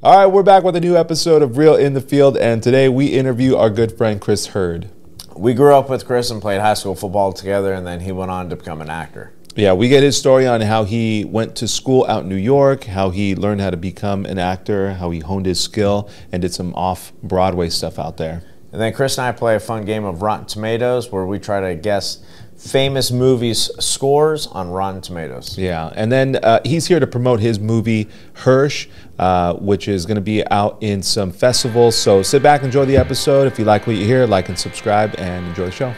All right, we're back with a new episode of Real in the Field, and today we interview our good friend Chris Hirsch. We grew up with Chris and played high school football together, and then he went on to become an actor. Yeah, we get his story on how he went to school out in New York, how he learned how to become an actor, how he honed his skill, and did some off-Broadway stuff out there. And then Chris and I play a fun game of Rotten Tomatoes where we try to guess famous movies' scores on Rotten Tomatoes. Yeah, and then he's here to promote his movie, Hirsch, which is going to be out in some festivals. So sit back and enjoy the episode. If you like what you hear, like and subscribe, and enjoy the show.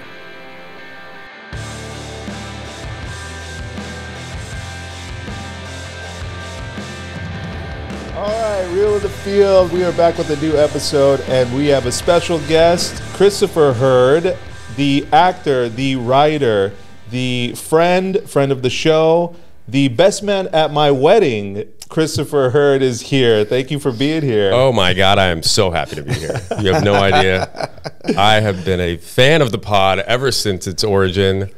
Real in the Field. We are back with a new episode, and we have a special guest, Christopher Hirsch, the actor, the writer, the friend of the show, the best man at my wedding. Christopher Hirsch is here. Thank you for being here. Oh my God, I am so happy to be here. You have no idea. I have been a fan of the pod ever since its origin.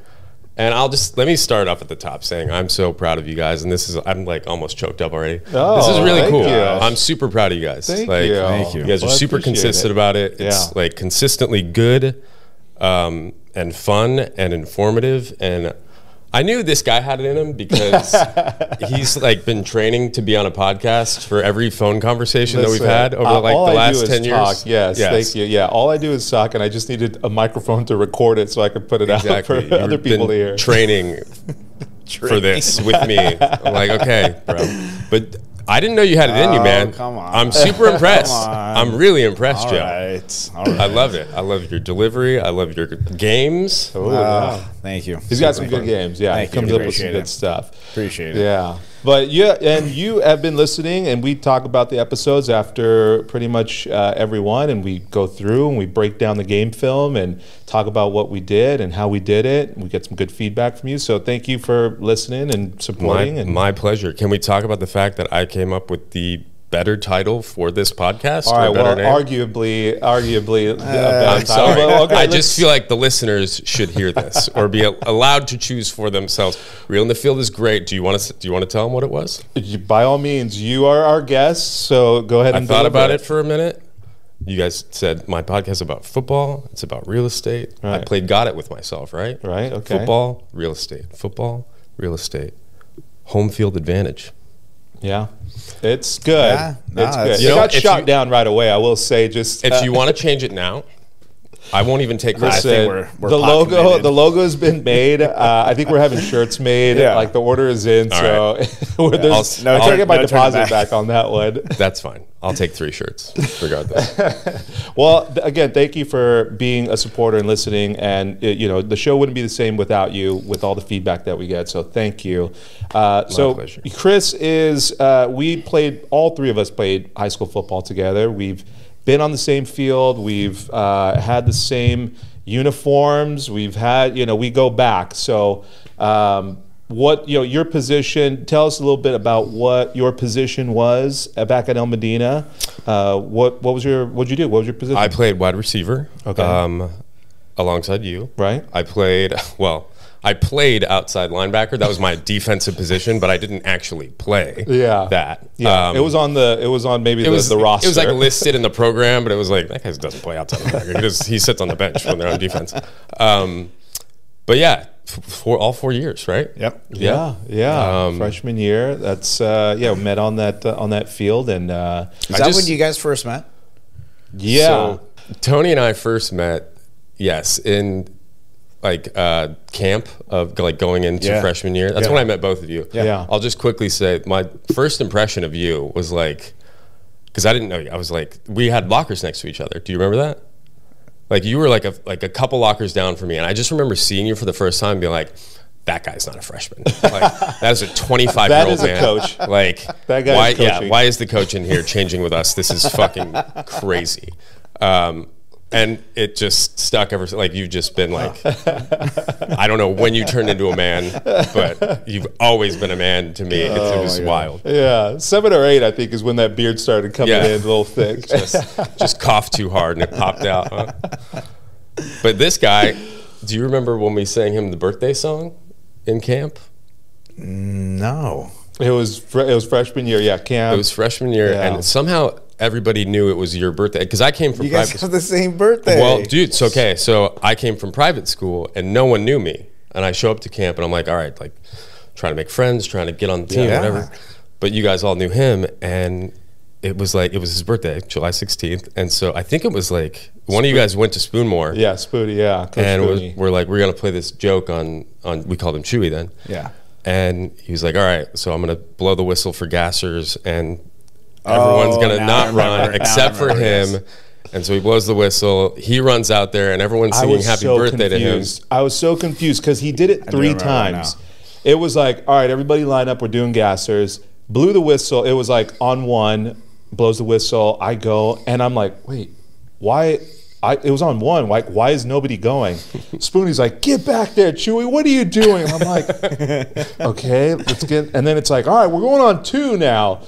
And let me start off at the top saying I'm so proud of you guys, and I'm like almost choked up already. Oh, this is really cool. You. I'm super proud of you guys. Thank you. Thank you. You guys are super consistent about it. It's like consistently good, and fun and informative. And I knew this guy had it in him because he's like been training to be on a podcast for every phone conversation that we've had over like the last 10 years. Talk. Yes, thank you. Yeah, all I do is talk, and I just needed a microphone to record it so I could put it out for other people to hear. Training for this with me. I'm like, okay, bro. But I didn't know you had it in you, man. Come on. I'm super impressed. I'm really impressed, Joe. All right. I love it. I love your delivery. I love your games. Thank you. He's got some good games. Yeah, Thank he comes you. up with some good stuff. Appreciate it. Yeah. But and you have been listening, and we talk about the episodes after pretty much every one, and we go through and we break down the game film and talk about what we did and how we did it. And we get some good feedback from you. So thank you for listening and supporting. My pleasure. Can we talk about the fact that I came up with the better title for this podcast? All right, well, arguably a better I'm sorry. Well, okay, I just feel like the listeners should hear this or be allowed to choose for themselves. Real in the Field is great. Do you want to tell them what it was? By all means, you are our guest, so go ahead and I thought about it for a minute. You guys said my podcast is about football. It's about real estate. Right. I played Got It with myself, right? Right, okay. Football, real estate. Football, real estate. Home field advantage. Yeah, it's good. Yeah, it's good. You It know, got shot down right away, I will say. Just if you want to change it now, I won't even take credit. I think we're the logo has been made. I think we're having shirts made. Yeah. Like the order is in. All So I'll try to get my deposit back on that one. That's fine. I'll take 3 shirts, regardless. Well, again, thank you for being a supporter and listening. And the show wouldn't be the same without you, with all the feedback that we get. So thank you. So pleasure. Chris is. All three of us played high school football together. We've been on the same field. We've had the same uniforms. We've had. We go back. So. What your position? Tell us a little bit about what your position was back at El Medina. What'd you do? What was your position? I played wide receiver. Okay. Alongside you. Right. I played outside linebacker. That was my defensive position, but I didn't actually play. That. Yeah. It was on maybe the roster. It was like listed in the program, but it was like that guy doesn't play outside linebacker. He sits on the bench when they're on defense. But yeah. For all 4 years, right? Yep. Yeah. Freshman year. That's met on that field, and is that when you guys first met? Yeah. So Tony and I first met, yes, in like camp of like going into freshman year. That's when I met both of you. Yeah. I'll just quickly say my first impression of you was like, because I didn't know you. I was like, we had lockers next to each other. Do you remember that? Like you were like a couple lockers down from me, and I just remember seeing you for the first time and being like, that guy's not a freshman. Like that is a 25-year-old that is man. A coach. Like that guy is coaching. Why is the coach in here changing with us? This is fucking crazy. And it just stuck ever. Like you've just been like, I don't know when you turned into a man, but you've always been a man to me. It was wild. Yeah, 7 or 8, I think, is when that beard started coming in a little thick. just coughed too hard and it popped out. Huh? But this guy, do you remember when we sang him the birthday song in camp? No. It was freshman year, yeah, camp. It was freshman year, and somehow everybody knew it was your birthday because I came from you guys have the same birthday. Well, dude, it's okay. So I came from private school, and no one knew me. And I show up to camp, and I'm like, all right, like trying to make friends, trying to get on the team, whatever. But you guys all knew him, and it was his birthday, July 16th, and so I think it was like one of you guys went to Spoonmore. Yeah, Spoony, yeah. Coach and we're like, we're gonna play this joke on we called him Chewy then. Yeah. And he was like, all right, so I'm gonna blow the whistle for gassers, and everyone's gonna not run except for him. Yes. And so he blows the whistle. He runs out there, and everyone's singing happy birthday to him. I was so confused because he did it 3 times. It was like, all right, everybody line up. We're doing gassers. Blew the whistle. It was like on 1, blows the whistle. I go, and I'm like, wait, why? It was on 1. Like, why is nobody going? Spoonie's like, get back there, Chewy. What are you doing? I'm like, okay, let's get. And then it's like, all right, we're going on 2 now.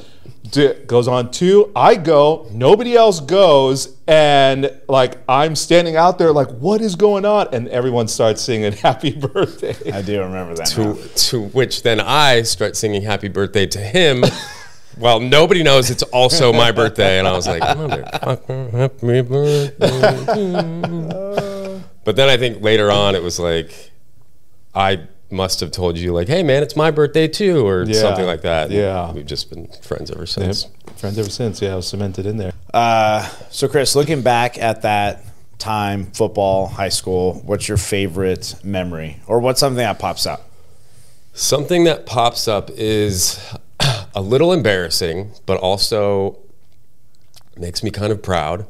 Goes on 2, I go, nobody else goes, and like I'm standing out there like, what is going on? And everyone starts singing happy birthday. I do remember that. To which then I start singing happy birthday to him. Well, nobody knows it's also my birthday, and I was like, motherfucker, happy birthday. But then I think later on it was like, I must have told you like, hey man, it's my birthday too, or something like that. Yeah. We've just been friends ever since. Yep. Friends ever since, yeah, I was cemented in there. So Chris, looking back at that time, football, high school, what's your favorite memory? Or what's something that pops up? Something that pops up is a little embarrassing, but also makes me kind of proud.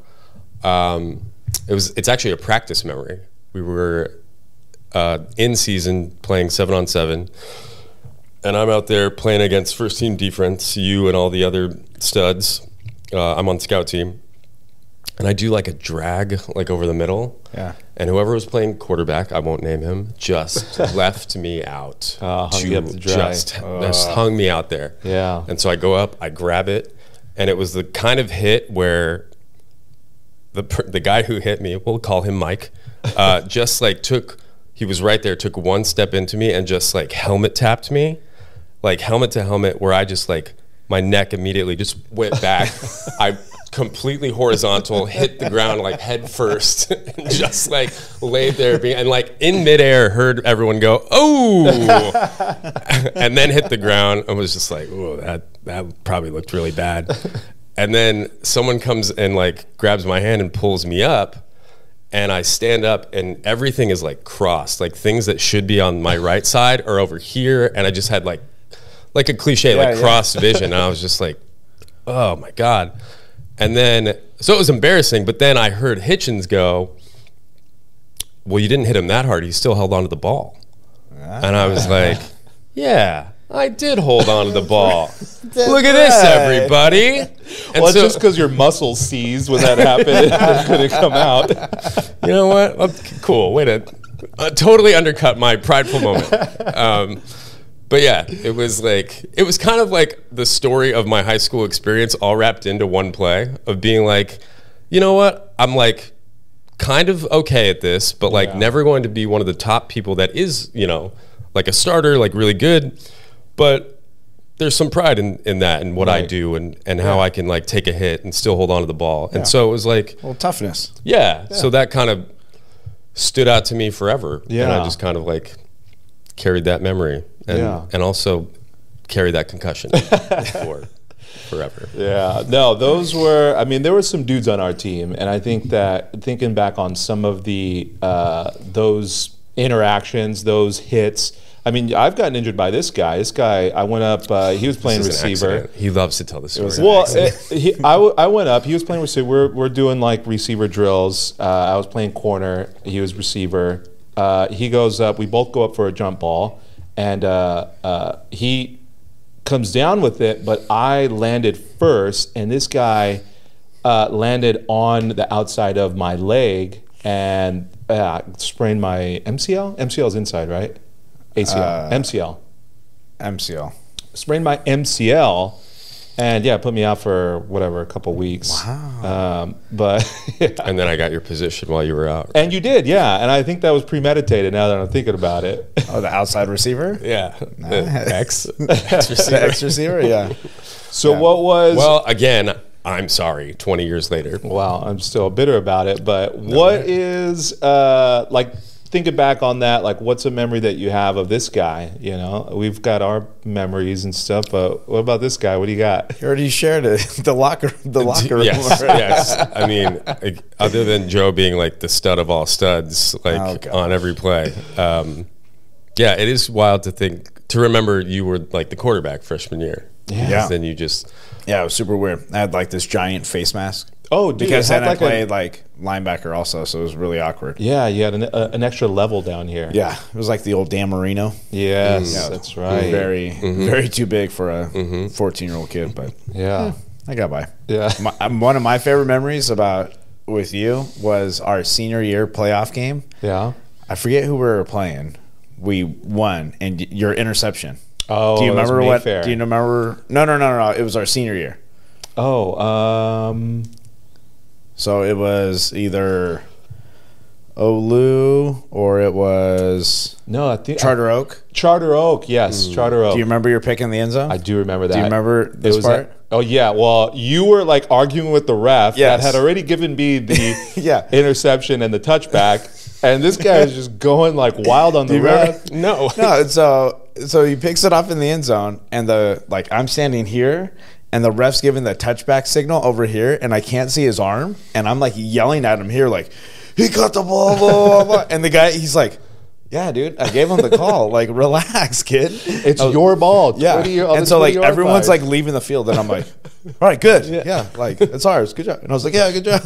It's actually a practice memory. We were in season playing 7-on-7, and I'm out there playing against first team defense, you and all the other studs. I'm on scout team, and I do like a drag like over the middle. Yeah. And whoever was playing quarterback, I won't name him, just left me out. Hung you up to dry. Just hung me out there. Yeah. And so I go up, I grab it, and it was the kind of hit where the guy who hit me, we'll call him Mike, just like he was right there, took one step into me and just like helmet tapped me, like helmet to helmet, where I just like, my neck immediately just went back. I completely horizontal, hit the ground like head first, and just like laid there, and like in midair heard everyone go, oh, and then hit the ground and was just like, oh, that probably looked really bad. And then someone comes and like grabs my hand and pulls me up. And I stand up, and everything is like crossed. Like things that should be on my right side are over here, and I just had like a cliche, cross vision. And I was just like, oh my God. And then, so it was embarrassing. But then I heard Hitchens go, well, you didn't hit him that hard. He still held on to the ball. And I was like, yeah, I did hold on to the ball. Look at this, everybody. And well, it's just because your muscles seized when that happened. It couldn't come out. You know what? Cool. Way to totally undercut my prideful moment. But yeah, it was kind of like the story of my high school experience all wrapped into one play of being like, you know what? I'm like kind of okay at this, but like never going to be one of the top people that is, you know, like a starter, like really good. But there's some pride in that and what I do and how I can like take a hit and still hold on to the ball. And so it was like, well, toughness. Yeah. So that kind of stood out to me forever. Yeah. And I just kind of like carried that memory and also carried that concussion for forever. Yeah. No, those were, I mean, there were some dudes on our team. And I think that thinking back on some of the, those interactions, those hits, I mean, I've gotten injured by this guy. This guy, I went up, he was playing receiver. He loves to tell the story. Well, I went up, he was playing receiver. We're doing like receiver drills. I was playing corner, he was receiver. He goes up, we both go up for a jump ball, and he comes down with it, but I landed first, and this guy landed on the outside of my leg and sprained my MCL? MCL is inside, right? ACL, MCL. MCL. Sprained my MCL, And yeah, put me out for whatever, a couple weeks. Wow. But yeah. And then I got your position while you were out. And you did, yeah. And I think that was premeditated now that I'm thinking about it. Oh, the outside receiver? Yeah. Nice. X receiver. The X receiver, yeah. So what was... Well, again, I'm sorry, 20 years later. Wow, I'm still bitter about it. But what is, like, thinking back on that, like, what's a memory that you have of this guy? You know, we've got our memories and stuff, but what about this guy? What do you got? You already shared it. The locker room. Yes, yes. I mean, other than Joe being like the stud of all studs, like on every play. Yeah, it is wild to remember you were like the quarterback freshman year. Yeah. Then you just... Yeah, it was super weird. I had like this giant face mask. Oh, dude, because then I played like linebacker also, so it was really awkward. Yeah, you had an extra level down here. Yeah, it was like the old Dan Marino. Yes, Yeah, that's right. Very too big for a 14-year-old kid, but Yeah. I got by. Yeah. One of my favorite memories with you was our senior year playoff game. Yeah. I forget who we were playing. We won, and your interception. Oh, do you remember what? Mayfair. Do you remember? No. It was our senior year. Oh, So it was either Olu or it was no, I think Charter Oak. Charter Oak, yes, Charter Oak. Do you remember your pick in the end zone? I do remember that. Do you remember this part? Oh yeah. Well, you were like arguing with the ref Yes. that had already given me the Yeah. interception and the touchback, and this guy is just going like wild on the you remember? ref. No. No. So he picks it up in the end zone, and I'm standing here, and the ref's giving the touchback signal over here, and I can't see his arm, and I'm like yelling at him here, like, he caught the ball, blah, blah, blah. And the guy, he's like, yeah, dude, I gave him the call. Like, relax, kid. It's your ball. Yeah. And so like everyone's like leaving the field, and I'm like, all right, good. Yeah, like it's ours. Good job. And I was like, yeah, good job.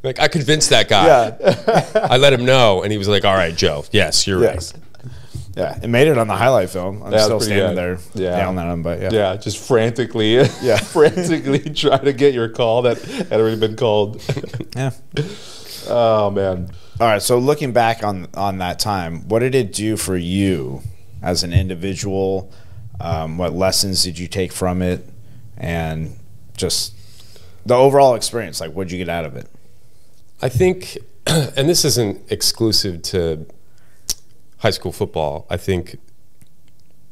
Like, I convinced that guy. Yeah. I let him know, and he was like, all right, Joe, yes, you're right. Yeah, it made it on the highlight film. I'm still standing there yelling at him, but yeah, just frantically, frantically trying to get your call that had already been called. Yeah. Oh man. All right. So looking back on that time, what did it do for you as an individual? What lessons did you take from it, and just the overall experience? Like, what did you get out of it? I think, and this isn't exclusive to high school football. I think,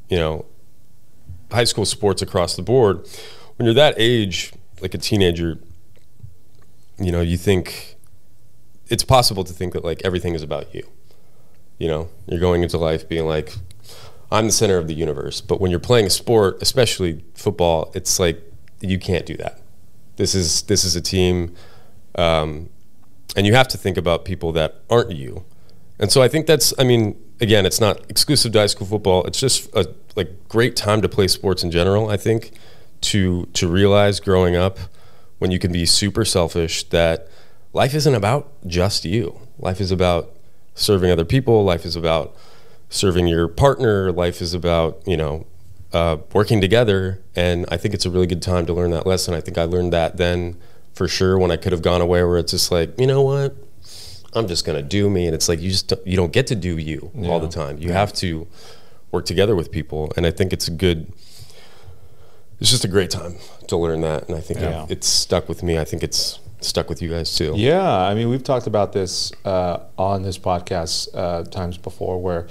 high school sports across the board, when you're that age, like a teenager, you think it's possible to think that like everything is about you. You're going into life being like, I'm the center of the universe. But when you're playing a sport, especially football, it's like you can't do that. This is a team, and you have to think about people that aren't you. And so I think again, it's not exclusive to high school football. It's just a great time to play sports in general, I think, to realize growing up when you can be super selfish that life isn't about just you. Life is about serving other people. Life is about serving your partner. Life is about, working together. And I think it's a really good time to learn that lesson. I think I learned that then for sure when I could have gone away where it's just like, you know what? I'm just going to do me. And it's like, you don't get to do you all the time. You have to work together with people. And I think it's just a great time to learn that. And I think it's stuck with me. I think it's stuck with you guys too. Yeah. I mean, we've talked about this on this podcast times before, where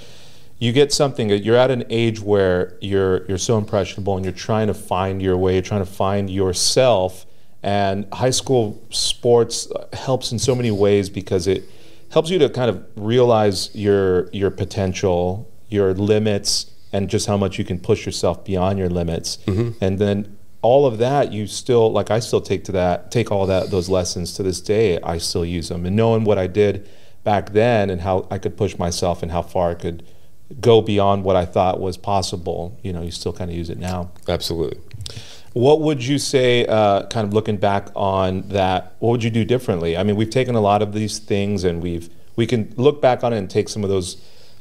you get something, you're at an age where you're so impressionable and you're trying to find your way, you're trying to find yourself. And high school sports helps in so many ways because it helps you to kind of realize your potential, your limits, and just how much you can push yourself beyond your limits. Mm-hmm. And then all of that, I still take all those lessons to this day. I still use them. And knowing what I did back then and how I could push myself and how far I could go beyond what I thought was possible, you still kind of use it now. Absolutely. What would you say, kind of looking back on that, what would you do differently? I mean, we've taken a lot of these things and we can look back on it and take some of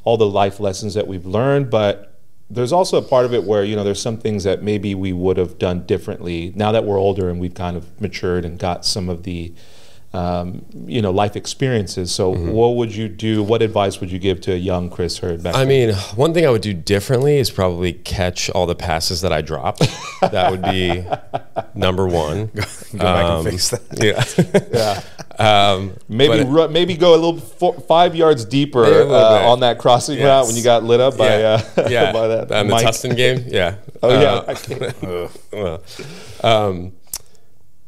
all the life lessons that we've learned, but there's also a part of it where, there's some things that maybe we would have done differently now that we're older and we've kind of matured and got some of the life experiences. So what would you do? What advice would you give to a young Chris Hurd back then? I mean, one thing I would do differently is probably catch all the passes that I dropped. That would be number one. Go back and fix that. Maybe go a little 5 yards deeper on that crossing route when you got lit up by that. And the Tustin game, yeah.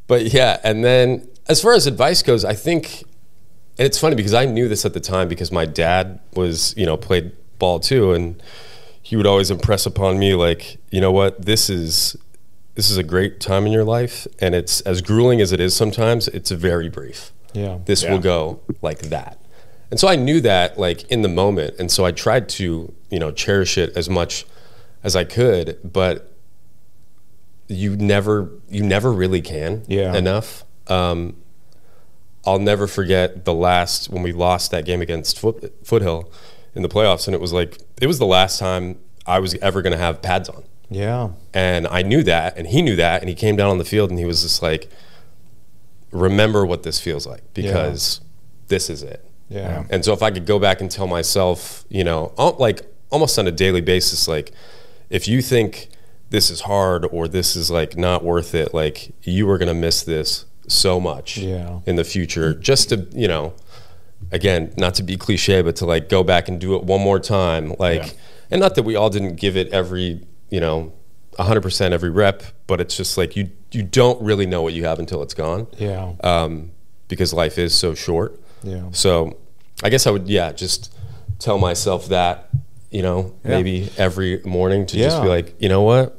But yeah, and then as far as advice goes, I think, and it's funny because I knew this at the time because my dad was, played ball too, and he would always impress upon me like, you know what, this is a great time in your life, and it's as grueling as it is sometimes, it's very brief. Yeah. This will go like that. And so I knew that like in the moment, and so I tried to, cherish it as much as I could, but you never really can enough. I'll never forget when we lost that game against Foothill in the playoffs, and it was the last time I was ever going to have pads on. Yeah. And I knew that, and he knew that, and he came down on the field and he was just like, remember what this feels like, because this is it. Yeah. And so if I could go back and tell myself, like almost on a daily basis, like if you think this is hard or this is like not worth it, like you are going to miss this so much in the future, just to, again, not to be cliche, but to like go back and do it one more time. Like, and not that we all didn't give it every, 100% every rep, but it's just like, you don't really know what you have until it's gone. Yeah. Because life is so short. Yeah. So I guess I would, just tell myself that, maybe every morning to just be like, you know what?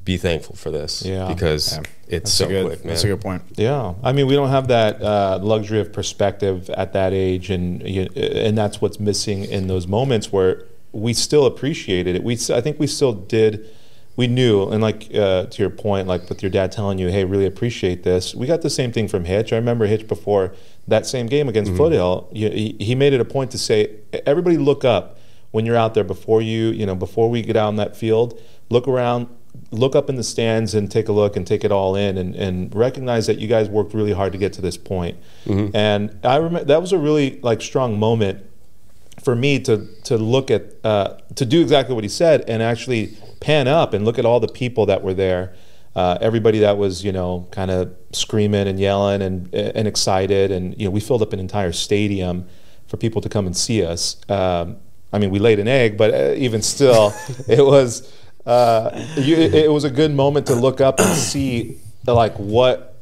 Be thankful for this because it's so quick, man. That's a good point. Yeah, I mean, we don't have that luxury of perspective at that age, and that's what's missing in those moments where we still appreciated it. I think we still did. We knew, and like to your point, like with your dad telling you, "Hey, really appreciate this." We got the same thing from Hitch. I remember Hitch before that same game against Foothill. He made it a point to say, "Everybody, look up when you're out there before before we get out on that field. Look around." Look up in the stands and take a look and take it all in and recognize that you guys worked really hard to get to this point. And I remember that was a really like strong moment for me to look at, to do exactly what he said and actually pan up and look at all the people that were there. Everybody that was, kind of screaming and yelling and excited. And, we filled up an entire stadium for people to come and see us. I mean, we laid an egg, but even still, it was... it was a good moment to look up and see like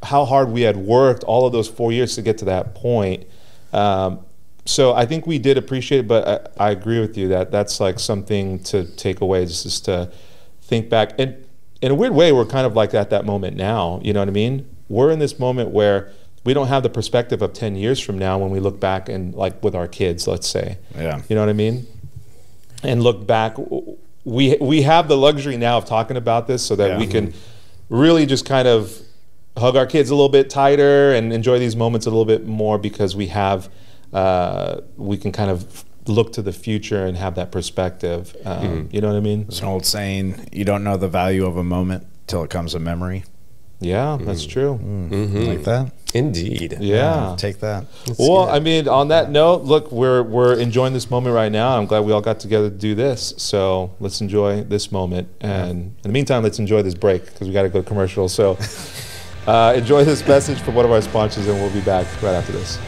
how hard we had worked all of those 4 years to get to that point. So I think we did appreciate it, but I agree with you that that's like something to take away, just to think back. And in a weird way, we're kind of like at that moment now, you know what I mean? We're in this moment where we don't have the perspective of 10 years from now when we look back and like with our kids, let's say. Yeah. You know what I mean? And look back, we have the luxury now of talking about this so that we can really just kind of hug our kids a little bit tighter and enjoy these moments a little bit more because we have, we can kind of look to the future and have that perspective. You know what I mean? There's an old saying, you don't know the value of a moment till it comes a memory. Yeah, that's true. Like that? Indeed. Yeah. Take that. Well, I mean, on that note, look, we're enjoying this moment right now. I'm glad we all got together to do this. So let's enjoy this moment. And in the meantime, let's enjoy this break because we got to go to commercial. So enjoy this message from one of our sponsors, and we'll be back right after this.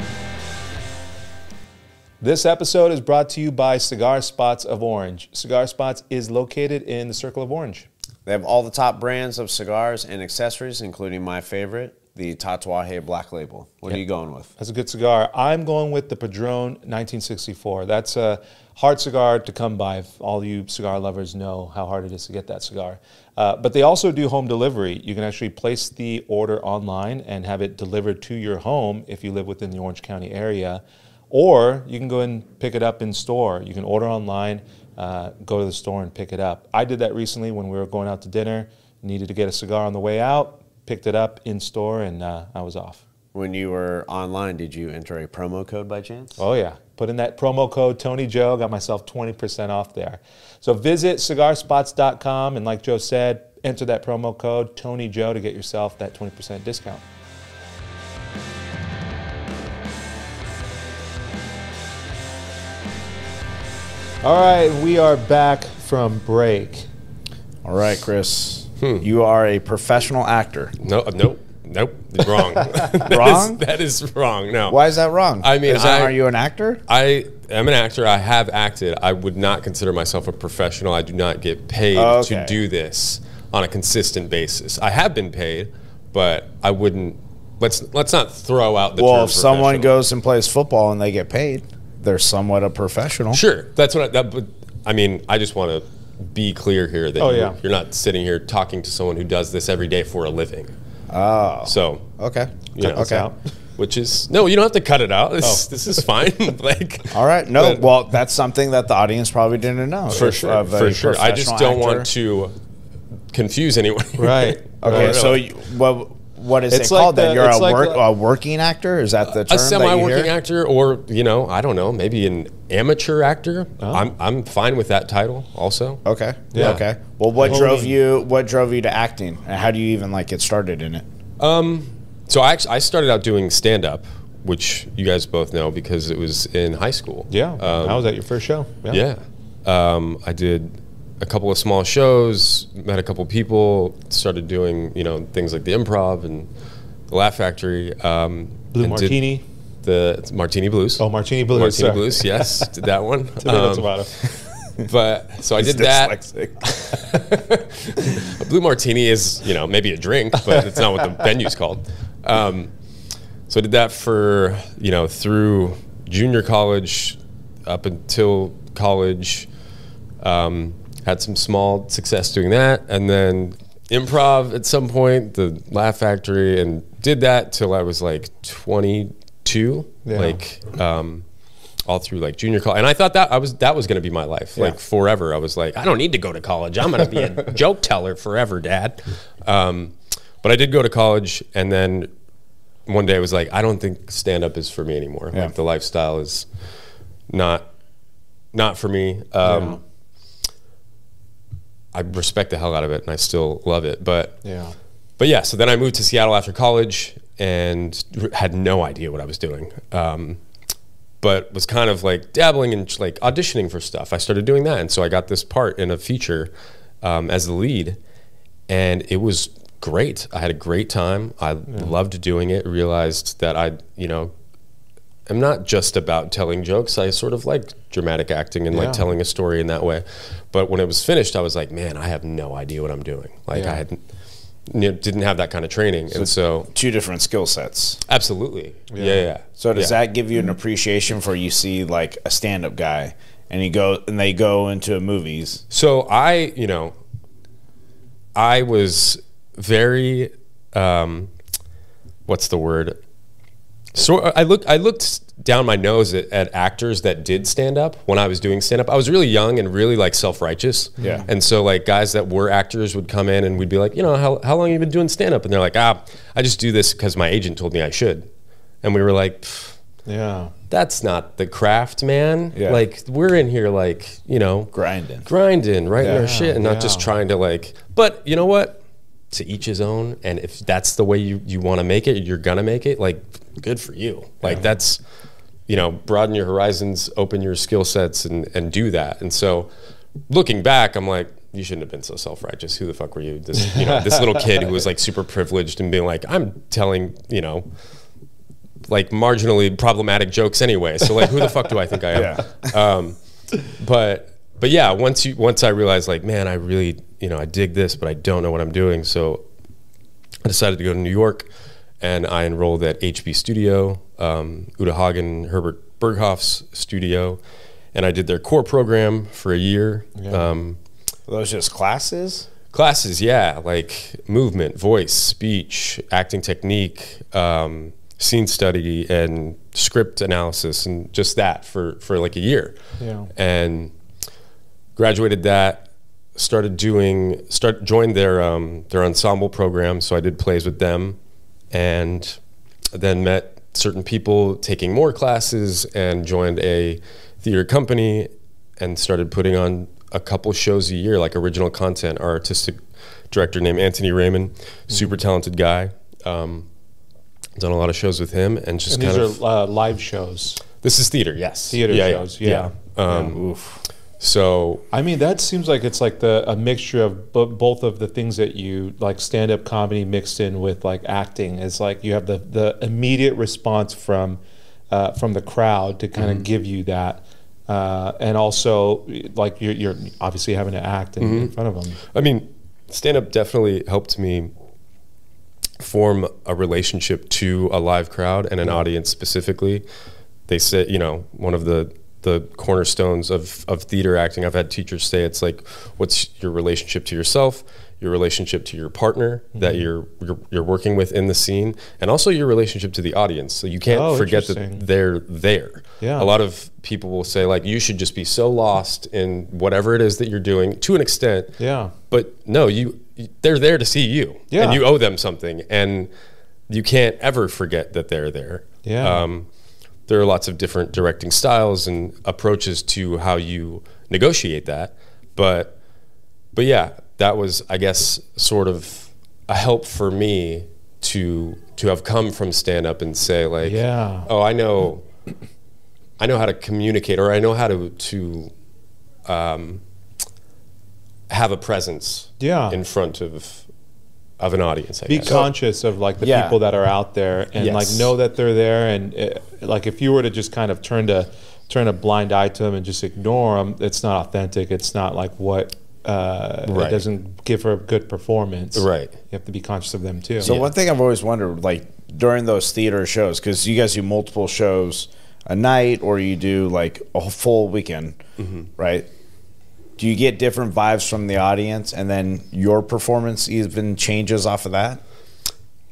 This episode is brought to you by Cigar Spots of Orange. Cigar Spots is located in the Circle of Orange. They have all the top brands of cigars and accessories, including my favorite, the Tatuaje Black Label. What are you going with? That's a good cigar. I'm going with the Padron 1964. That's a hard cigar to come by. All you cigar lovers know how hard it is to get that cigar. But they also do home delivery. You can actually place the order online and have it delivered to your home if you live within the Orange County area. Or you can go and pick it up in store. You can order online, go to the store and pick it up. I did that recently when we were going out to dinner, needed to get a cigar on the way out, picked it up in store, and I was off. When you were online, did you enter a promo code by chance? Oh yeah, put in that promo code Tony Joe, got myself 20% off there. So visit cigarspots.com and like Joe said, enter that promo code Tony Joe to get yourself that 20% discount. All right, we are back from break. All right, Chris. You are a professional actor. Nope, wrong. Wrong? That is wrong. No. Why is that wrong? I mean, are you an actor? I am an actor. I have acted. I would not consider myself a professional. I do not get paid to do this on a consistent basis. I have been paid, but I wouldn't. Let's not throw out the term Well, if someone professional. goes and plays football and they get paid, they're somewhat a professional. Sure, that's what. But I mean, I just want to be clear here that you're not sitting here talking to someone who does this every day for a living. Oh. So okay. You know, okay. Which is no, you don't have to cut it out. This is fine. Like, all right, no, well, that's something that the audience probably didn't know. For sure, for sure. I just don't want to confuse anyone. Right. Okay, so what is it called then? You're a working actor? Is that the term? A semi-working actor, or I don't know, maybe an amateur actor. I'm fine with that title also. Okay. Yeah. Okay. Well, what drove you to acting, and how do you even get started in it? So I started out doing stand-up, which you guys both know because it was in high school. Yeah. How was that your first show? Yeah. I did a couple of small shows, met a couple people, started doing things like the Improv and the Laugh Factory. Blue Martini. The Martini Blues. Oh, Martini Blues. Martini Blues, yes, did that one. Tomato, tomato. But so I did that. A Blue Martini is maybe a drink, but it's not what the venue's called. So I did that for through junior college up until college. Had some small success doing that, and then improv at some point, the Laugh Factory, and did that till I was like 22, all through junior college. And I thought that was going to be my life, forever. I was like, I don't need to go to college. I'm going to be a joke teller forever, Dad. But I did go to college, and then one day I was like, I don't think stand-up is for me anymore. Yeah. The lifestyle is not for me. I respect the hell out of it, and I still love it. But yeah. So then I moved to Seattle after college and had no idea what I was doing. But was kind of dabbling in auditioning for stuff. I started doing that, and so I got this part in a feature as the lead, and it was great. I had a great time. I loved doing it. Realized that I'm not just about telling jokes. I sort of like dramatic acting and telling a story in that way. But when it was finished, I was like, man, I have no idea what I'm doing. I didn't have that kind of training. And so two different skill sets. Absolutely. Yeah. So does that give you an appreciation for you see a stand-up guy and they go into movies? So I was very, what's the word? So I looked down my nose at actors that did stand up when I was doing stand up. I was really young and really self-righteous. Yeah. And so guys that were actors would come in and we'd be like, how long have you been doing stand up? And they're like, I just do this because my agent told me I should. And we were like, that's not the craft, man. Yeah. We're in here grinding, writing our shit and not just trying to but you know what? To each his own, and if that's the way you want to make it, you're gonna make it. Good for you. That's, broaden your horizons, open your skill sets, and do that. And so, looking back, I'm like, you shouldn't have been so self-righteous. Who the fuck were you? This this little kid who was super privileged and being like, I'm telling marginally problematic jokes anyway. So who the fuck do I think I am? But yeah, once I realized man, I really I dig this, but I don't know what I'm doing. So I decided to go to New York, and I enrolled at HB Studio, Uta Hagen, Herbert Berghoff's studio, and I did their core program for a year. Yeah. Were those just classes? Classes, yeah, movement, voice, speech, acting technique, scene study, and script analysis, and just that for a year. Yeah. And graduated that. Joined their ensemble program, so I did plays with them, and then met certain people taking more classes, and joined a theater company, and started putting on a couple shows a year, original content. Our artistic director named Anthony Raymond, super talented guy. Done a lot of shows with him, and these are live shows. This is theater, yes. Theater shows, yeah. Oof. So I mean, that seems like it's like a mixture of both of the things that you like, stand-up comedy mixed in with like acting. It's like you have the immediate response from the crowd to kind of give you that, and also like you're obviously having to act in front of them. I mean, stand-up definitely helped me form a relationship to a live crowd and an audience specifically. They say, you know, one of the cornerstones of theater acting, I've had teachers say, it's like, what's your relationship to yourself, your relationship to your partner that you're working with in the scene, and also your relationship to the audience. So you can't forget that they're there. Yeah. A lot of people will say, like, you should just be so lost in whatever it is that you're doing, to an extent. Yeah. But no, they're there to see you. Yeah. And you owe them something, and you can't ever forget that they're there. Yeah. There are lots of different directing styles and approaches to how you negotiate that. But yeah, that was, I guess, sort of a help for me to have come from stand-up and say, like, oh, I know how to communicate, or I know how to have a presence in front of an audience. Be conscious of like the people that are out there, and like know that they're there, and like if you were to just kind of turn a blind eye to them and just ignore them, it's not authentic. It's not like what it doesn't give her a good performance. Right. You have to be conscious of them too. So one thing I've always wondered, like during those theater shows, because you guys do multiple shows a night, or you do like a full weekend, right? Do you get different vibes from the audience, and then your performance even changes off of that?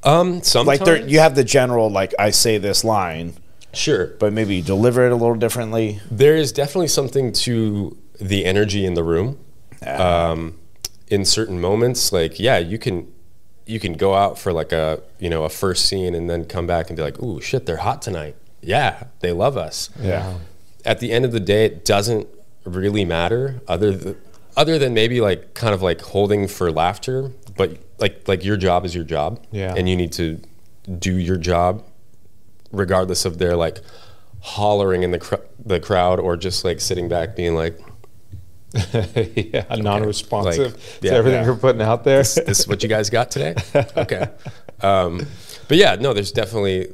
Sometimes. Like you have the general, like, I say this line. Sure. But maybe you deliver it a little differently. There is definitely something to the energy in the room. In certain moments, like, you can go out for like a first scene and then come back and be like, ooh, shit, they're hot tonight. Yeah, they love us. Yeah. At the end of the day, it doesn't really matter other than maybe like kind of like holding for laughter, but like your job is your job, and you need to do your job regardless of their like hollering in the crowd, or just like sitting back being like non-responsive to everything you're putting out there. This is what you guys got today. Okay. But yeah, no, there's definitely,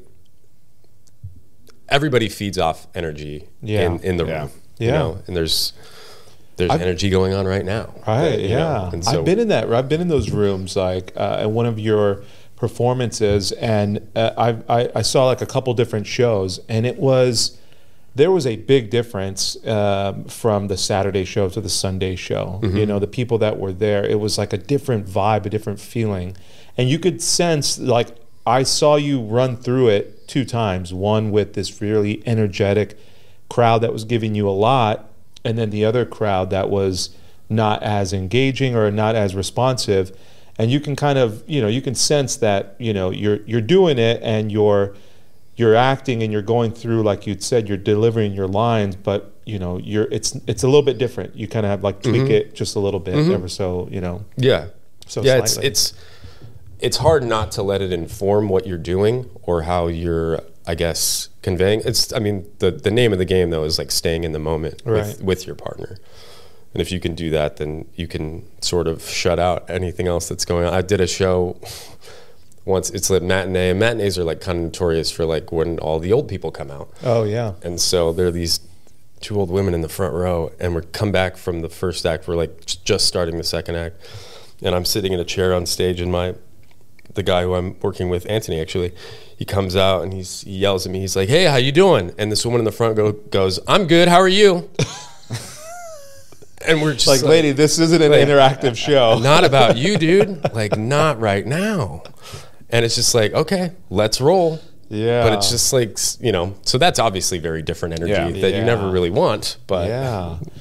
everybody feeds off energy in the room. You know, and there's energy going on right now. Right. And so, I've been in that. I've been in those rooms, like at one of your performances, and I saw like a couple different shows, and there was a big difference from the Saturday show to the Sunday show. You know, the people that were there, it was like a different vibe, a different feeling, and you could sense, like, I saw you run through it 2 times. One with this really energetic crowd that was giving you a lot, and then the other crowd that was not as engaging or not as responsive. And you can kind of, you can sense that, you're doing it, and you're acting, and you're going through, like you'd said, you're delivering your lines, but it's a little bit different. You kind of have like tweak it just a little bit, ever so, slightly. It's hard not to let it inform what you're doing or how you're, I guess, conveying. The name of the game though is like staying in the moment with your partner. And if you can do that, then you can sort of shut out anything else that's going on. I did a show once, it's like matinee, and matinees are like kind of notorious for like when all the old people come out. Oh yeah. And so there are these 2 old women in the front row, and we're come back from the first act, we're like just starting the second act, and I'm sitting in a chair on stage, and the guy who I'm working with, Anthony, actually, he comes out and he yells at me. He's like, "Hey, how you doing?" And this woman in the front goes, "I'm good. How are you?" And we're just like, lady, this isn't an interactive show. Not about you, dude. Like, not right now. And it's just like, okay, let's roll. Yeah. But it's just like, so that's obviously very different energy that you never really want, but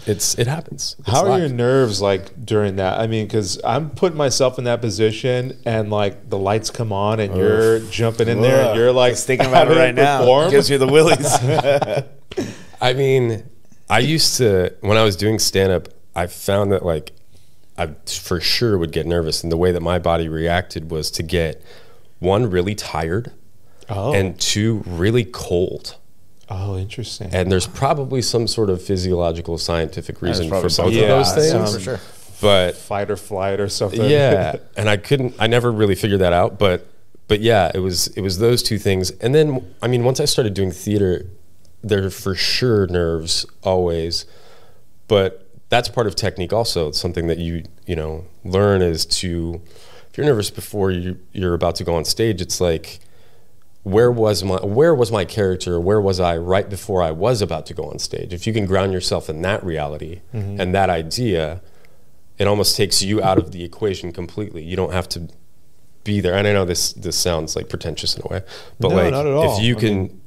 it happens. How are your nerves like during that? I mean, because I'm putting myself in that position, and like the lights come on, and you're jumping in there, and you're like, just thinking about it right now. Gives you the willies. I mean, I used to, when I was doing stand-up, I found that like I for sure would get nervous, and the way that my body reacted was to get, 1, really tired, and 2, really cold. Oh, interesting. And there's probably some sort of physiological, scientific reason for both of yeah, those things. For sure. But fight or flight or something. yeah, and I never really figured that out. But yeah, it was those two things. And then, I mean, once I started doing theater, there are for sure nerves always. But that's part of technique also. It's something that you know, learn is to, if you're nervous before you're about to go on stage, it's like, where was my character? Where was I right before I was about to go on stage? If you can ground yourself in that reality and that idea, it almost takes you out of the equation completely. You don't have to be there. And I know this sounds like pretentious in a way, but no, like not at all. if you can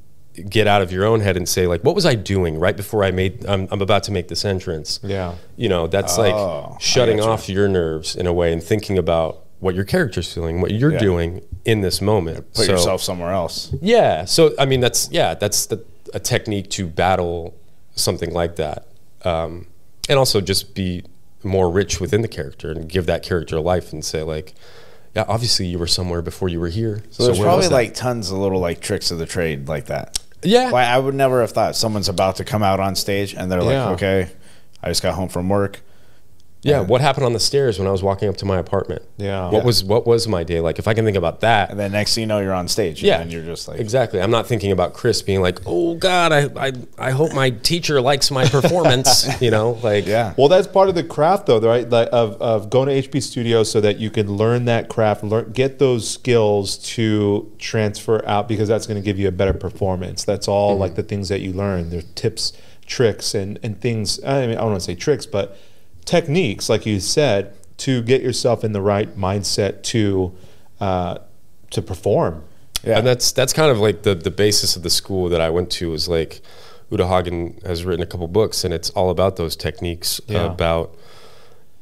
get out of your own head and say like, what was I doing right before I'm about to make this entrance? Yeah. You know, that's like shutting off your nerves in a way and thinking about what your character's feeling, what you're doing in this moment. Put yourself somewhere else. Yeah. So, I mean, that's a technique to battle something like that. And also just be more rich within the character and give that character life and say like, yeah, obviously you were somewhere before you were here. So there's probably like tons of little like tricks of the trade like that. Yeah. Like, I would never have thought someone's about to come out on stage and they're like, okay, I just got home from work. Yeah, what happened on the stairs when I was walking up to my apartment? Yeah. What was my day like? If I can think about that. And then next thing you know, you're on stage. Yeah. And you're just like. Exactly. I'm not thinking about Chris being like, oh, God, I hope my teacher likes my performance, you know? Like, Yeah. Well, that's part of the craft, though, right? Like of going to HP Studio so that you can learn that craft, get those skills to transfer out, because that's going to give you a better performance. That's all like the things that you learn. There's tips, tricks, and things. I mean, I don't want to say tricks, but techniques, like you said, to get yourself in the right mindset to perform. Yeah. And that's kind of like the basis of the school that I went to is like Uta Hagen has written a couple books and it's all about those techniques about,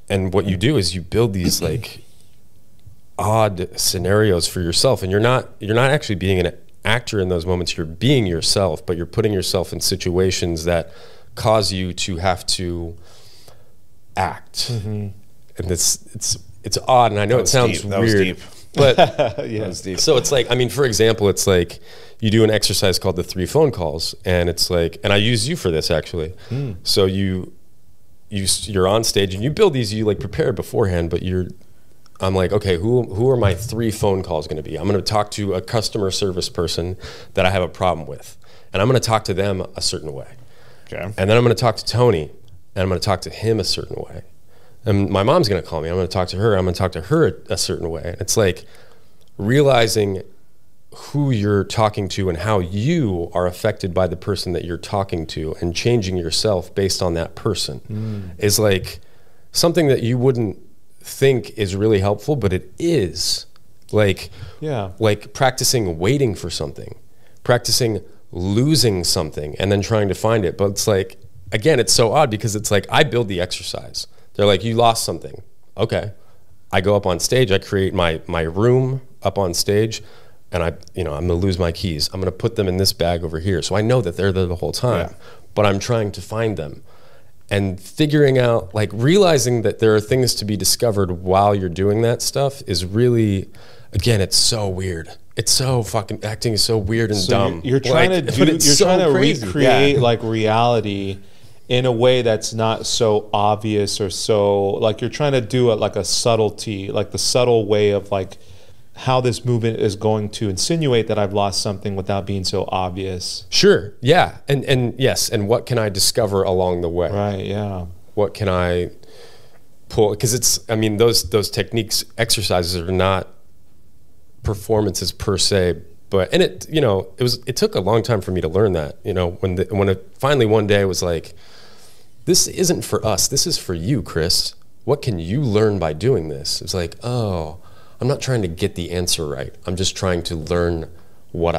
and what you do is you build these like odd scenarios for yourself, and you're not actually being an actor in those moments, you're being yourself, but you're putting yourself in situations that cause you to have to act. And it's odd, and I know it sounds weird, but so it's like, I mean, for example, it's like you do an exercise called the 3 phone calls, and it's like, and I use you for this actually. So you're on stage and you build these, you like prepare beforehand, but I'm like, okay, who are my 3 phone calls going to be? I'm going to talk to a customer service person that I have a problem with, and I'm going to talk to them a certain way. Okay. And then I'm going to talk to Tony, and I'm going to talk to him a certain way. And my mom's going to call me. I'm going to talk to her. I'm going to talk to her a certain way. And it's like realizing who you're talking to and how you are affected by the person that you're talking to, and changing yourself based on that person is like something that you wouldn't think is really helpful, but it is. Like, like practicing waiting for something, practicing losing something and then trying to find it. But it's like, again, it's so odd because it's like I build the exercise. They're like, you lost something. Okay. I go up on stage, I create my room up on stage, and I'm going to lose my keys. I'm going to put them in this bag over here. So I know that they're there the whole time, but I'm trying to find them. And figuring out, like realizing that there are things to be discovered while you're doing that stuff is really, again, it's so weird. It's so fucking, acting is so weird and dumb. You're trying to recreate like reality in a way that's not so obvious, or so like you're trying to do it like a subtlety, like the subtle way of like how this movement is going to insinuate that I've lost something without being so obvious. Sure. Yeah. And yes. And what can I discover along the way? Right. Yeah. What can I pull? Because it's, I mean, those techniques, exercises are not performances per se, but, and it, it took a long time for me to learn that, when it finally one day was like, this isn't for us. This is for you, Chris. What can you learn by doing this? It's like, oh, I'm not trying to get the answer right. I'm just trying to learn what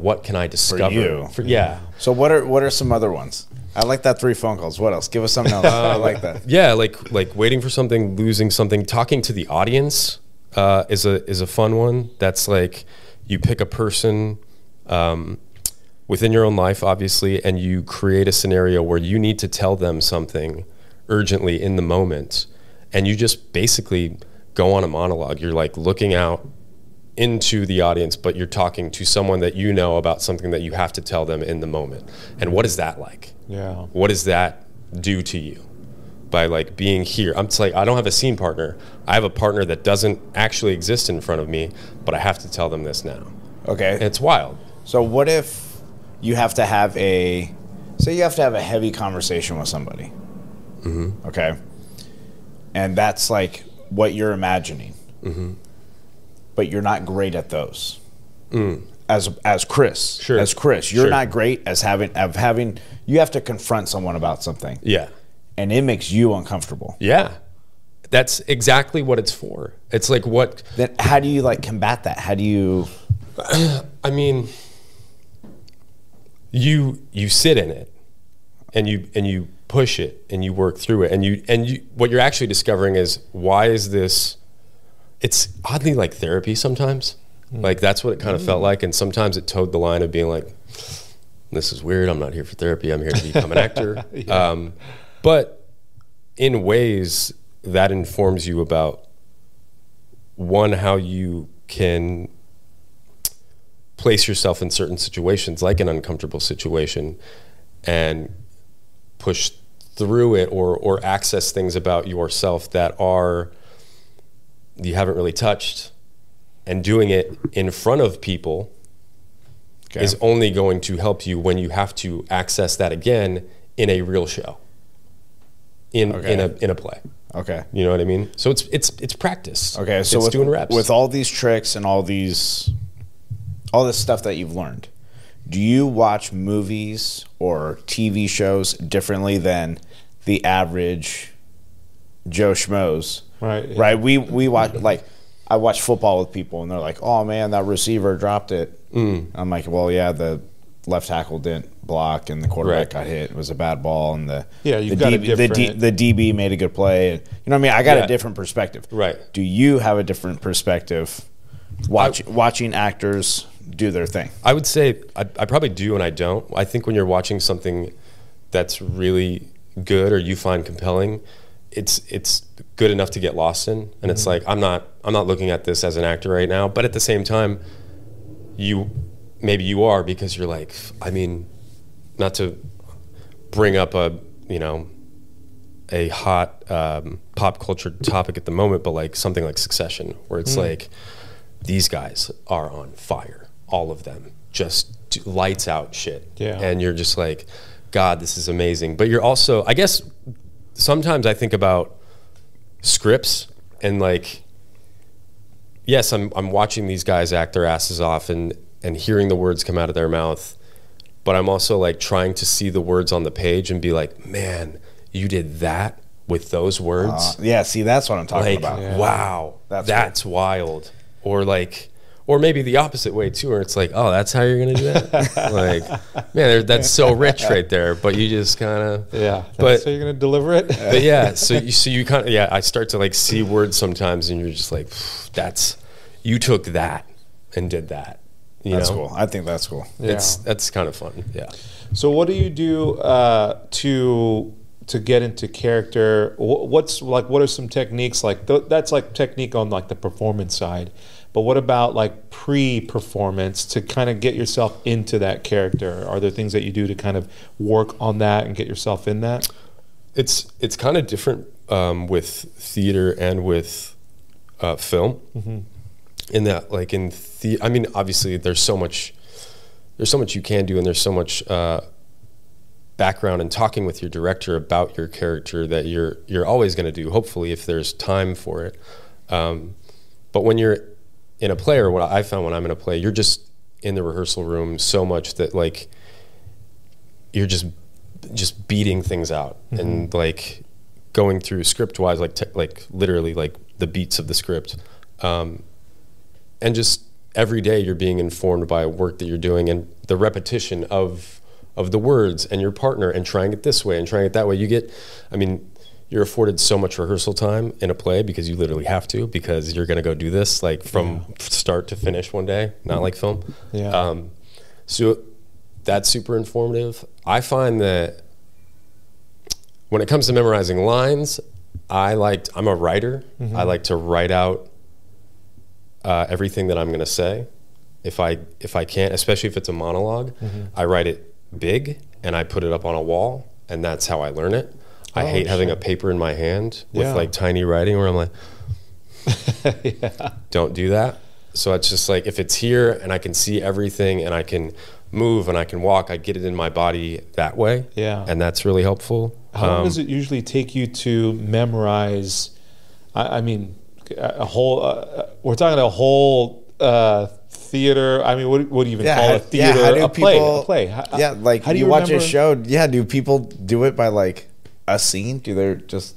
what can I discover? For you. So what are some other ones? I like that 3 phone calls. What else? Give us something else. I like that. Yeah, like waiting for something, losing something, talking to the audience is a fun one. That's like you pick a person within your own life, obviously, and you create a scenario where you need to tell them something urgently in the moment, and you just basically go on a monologue. You're like looking out into the audience, but you're talking to someone that you know about something that you have to tell them in the moment. And what is that like? Yeah. What does that do to you by like being here? I'm just like, I don't have a scene partner. I have a partner that doesn't actually exist in front of me, but I have to tell them this now. Okay. And it's wild. So what if you have to have a heavy conversation with somebody? Mm-hmm. Okay. And that's like what you're imagining. Mm-hmm. But you're not great at those. As Chris. Sure. As Chris, you're not great as having you have to confront someone about something. Yeah. And it makes you uncomfortable. Yeah. That's exactly what it's for. It's like what Then how do you like combat that? How do you I mean, you sit in it and you push it and you work through it and you what you're actually discovering is, why is this? It's oddly like therapy sometimes. Like that's what it kind of felt like, and sometimes it towed the line of being like, this is weird, I'm not here for therapy, I'm here to become an actor. Yeah. But in ways that informs you about, one, how you can place yourself in certain situations, like an uncomfortable situation, and push through it, or access things about yourself that you haven't really touched, and doing it in front of people is only going to help you when you have to access that again in a real show, in a play. Okay. You know what I mean? So it's practice. Okay, so it's with, doing reps. With all these tricks and all this stuff that you've learned, do you watch movies or TV shows differently than the average Joe Schmoes? Right. Yeah. Right. We watch, like, I watch football with people and they're like, oh man, that receiver dropped it. I'm like, well, yeah, the left tackle didn't block and the quarterback got hit. It was a bad ball, and the DB made a good play. You know what I mean? I got a different perspective. Right. Do you have a different perspective watching actors do their thing? I would say I probably do and I don't. I think when you're watching something that's really good or you find compelling, it's good enough to get lost in, and it's like, I'm not looking at this as an actor right now, but at the same time, maybe you are, because you're like, I mean, not to bring up a hot pop culture topic at the moment, but like something like Succession, where it's like, these guys are on fire, all of them, just lights out shit. Yeah. And you're just like, God, this is amazing. But you're also, I guess, sometimes I think about scripts and like, yes, I'm watching these guys act their asses off and hearing the words come out of their mouth, but I'm also like trying to see the words on the page and be like, man, you did that with those words. Yeah, see, that's what I'm talking like, about. Yeah. Wow, that's wild. Or maybe the opposite way too, where it's like, oh, that's how you're gonna do that. Like, man, that's so rich right there. But you just kind of That's how you're gonna deliver it. But yeah, so you kind of I start to like see words sometimes, and you're just like, you took that and did that. That's cool. I think that's cool. Yeah. That's kind of fun. Yeah. So what do you do to get into character? What are some techniques like that's like technique on like the performance side, but what about like pre-performance to kind of get yourself into that character? Are there things that you do to kind of work on that and get yourself in that? It's kind of different with theater and with film. In that, like I mean, obviously there's so much you can do, and there's so much background and talking with your director about your character that you're always going to do, hopefully, if there's time for it. But when you're in a play, or what I found when I'm in a play, you're just in the rehearsal room so much that like you're just beating things out and like going through script wise, like literally like the beats of the script. And just every day you're being informed by work that you're doing and the repetition of the words and your partner, and trying it this way and trying it that way. You're afforded so much rehearsal time in a play because you literally have to, because you're going to go do this like from start to finish one day, not like film. Yeah. So that's super informative. I find that when it comes to memorizing lines, I'm a writer. I like to write out everything that I'm going to say. If I can't, especially if it's a monologue, I write it big and I put it up on a wall, and that's how I learn it. I hate having a paper in my hand with like tiny writing where I'm like, don't do that. So it's just like, if it's here and I can see everything and I can move and I can walk, I get it in my body that way. Yeah. And that's really helpful. How long does it usually take you to memorize? I mean, a whole, we're talking a whole theater. I mean, what do you even call a theater? A play. Like, how do you watch remember? a show. Yeah, do people do it by like a scene? Do they just...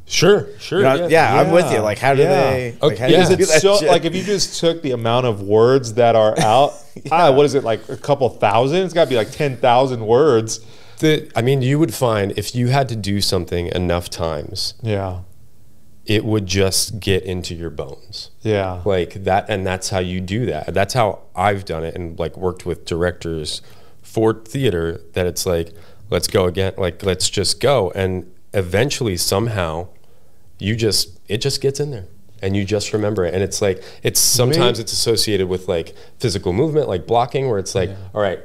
Sure. You know, I'm with you. Like, how do they... Like, how do you do that shit? Like, if you just took the amount of words that are out, what is it, like a couple thousand? It's got to be like 10,000 words. I mean, you would find if you had to do something enough times, it would just get into your bones. Yeah. Like that, and that's how you do that. That's how I've done it, and like worked with directors for theater, that it's like, let's go again, like let's just go. And eventually somehow it just gets in there and you just remember it. And it's like, sometimes it's associated with like physical movement, like blocking, where it's like, all right,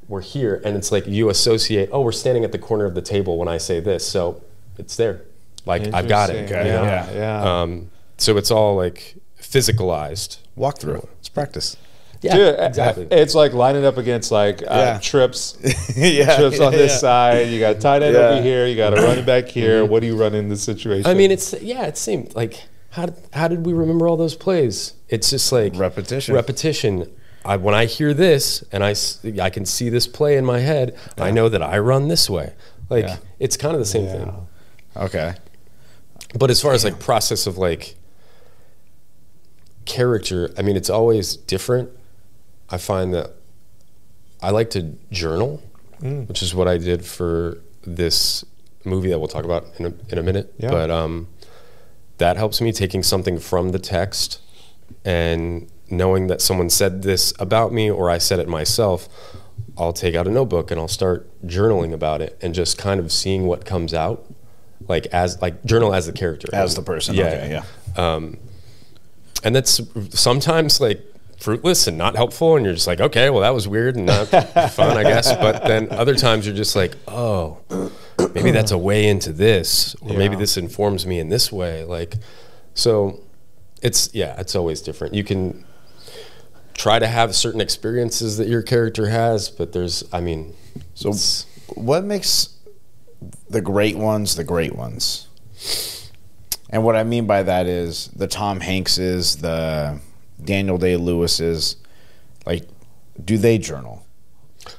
we're here. And it's like, you associate, oh, we're standing at the corner of the table when I say this. So it's there. Like, I've got it. Okay. So it's all like physicalized. Walkthrough. It's practice. Yeah, dude, exactly. It's like lining up against like trips. Trips on this side. You got tight end over here. You got a running back here. What do you run in this situation? I mean, it seemed like, how did we remember all those plays? It's just like repetition. When I hear this and I can see this play in my head, I know that I run this way. Like, it's kind of the same thing. Okay. But as far as like process of like character, I mean, it's always different. I find that I like to journal, which is what I did for this movie that we'll talk about in a minute. Yeah. But that helps me, taking something from the text and knowing that someone said this about me or I said it myself. I'll take out a notebook and I'll start journaling about it and just kind of seeing what comes out, like journal as the character, as the person. Okay, and that's sometimes like fruitless and not helpful, and you're just like, okay, well, that was weird and not fun, I guess. But then other times you're just like, oh, maybe that's a way into this, or maybe this informs me in this way. Like, so it's always different. You can try to have certain experiences that your character has, but so what makes the great ones the great ones? And what I mean by that is the Tom Hankses, the Daniel Day-Lewis's, like, do they journal?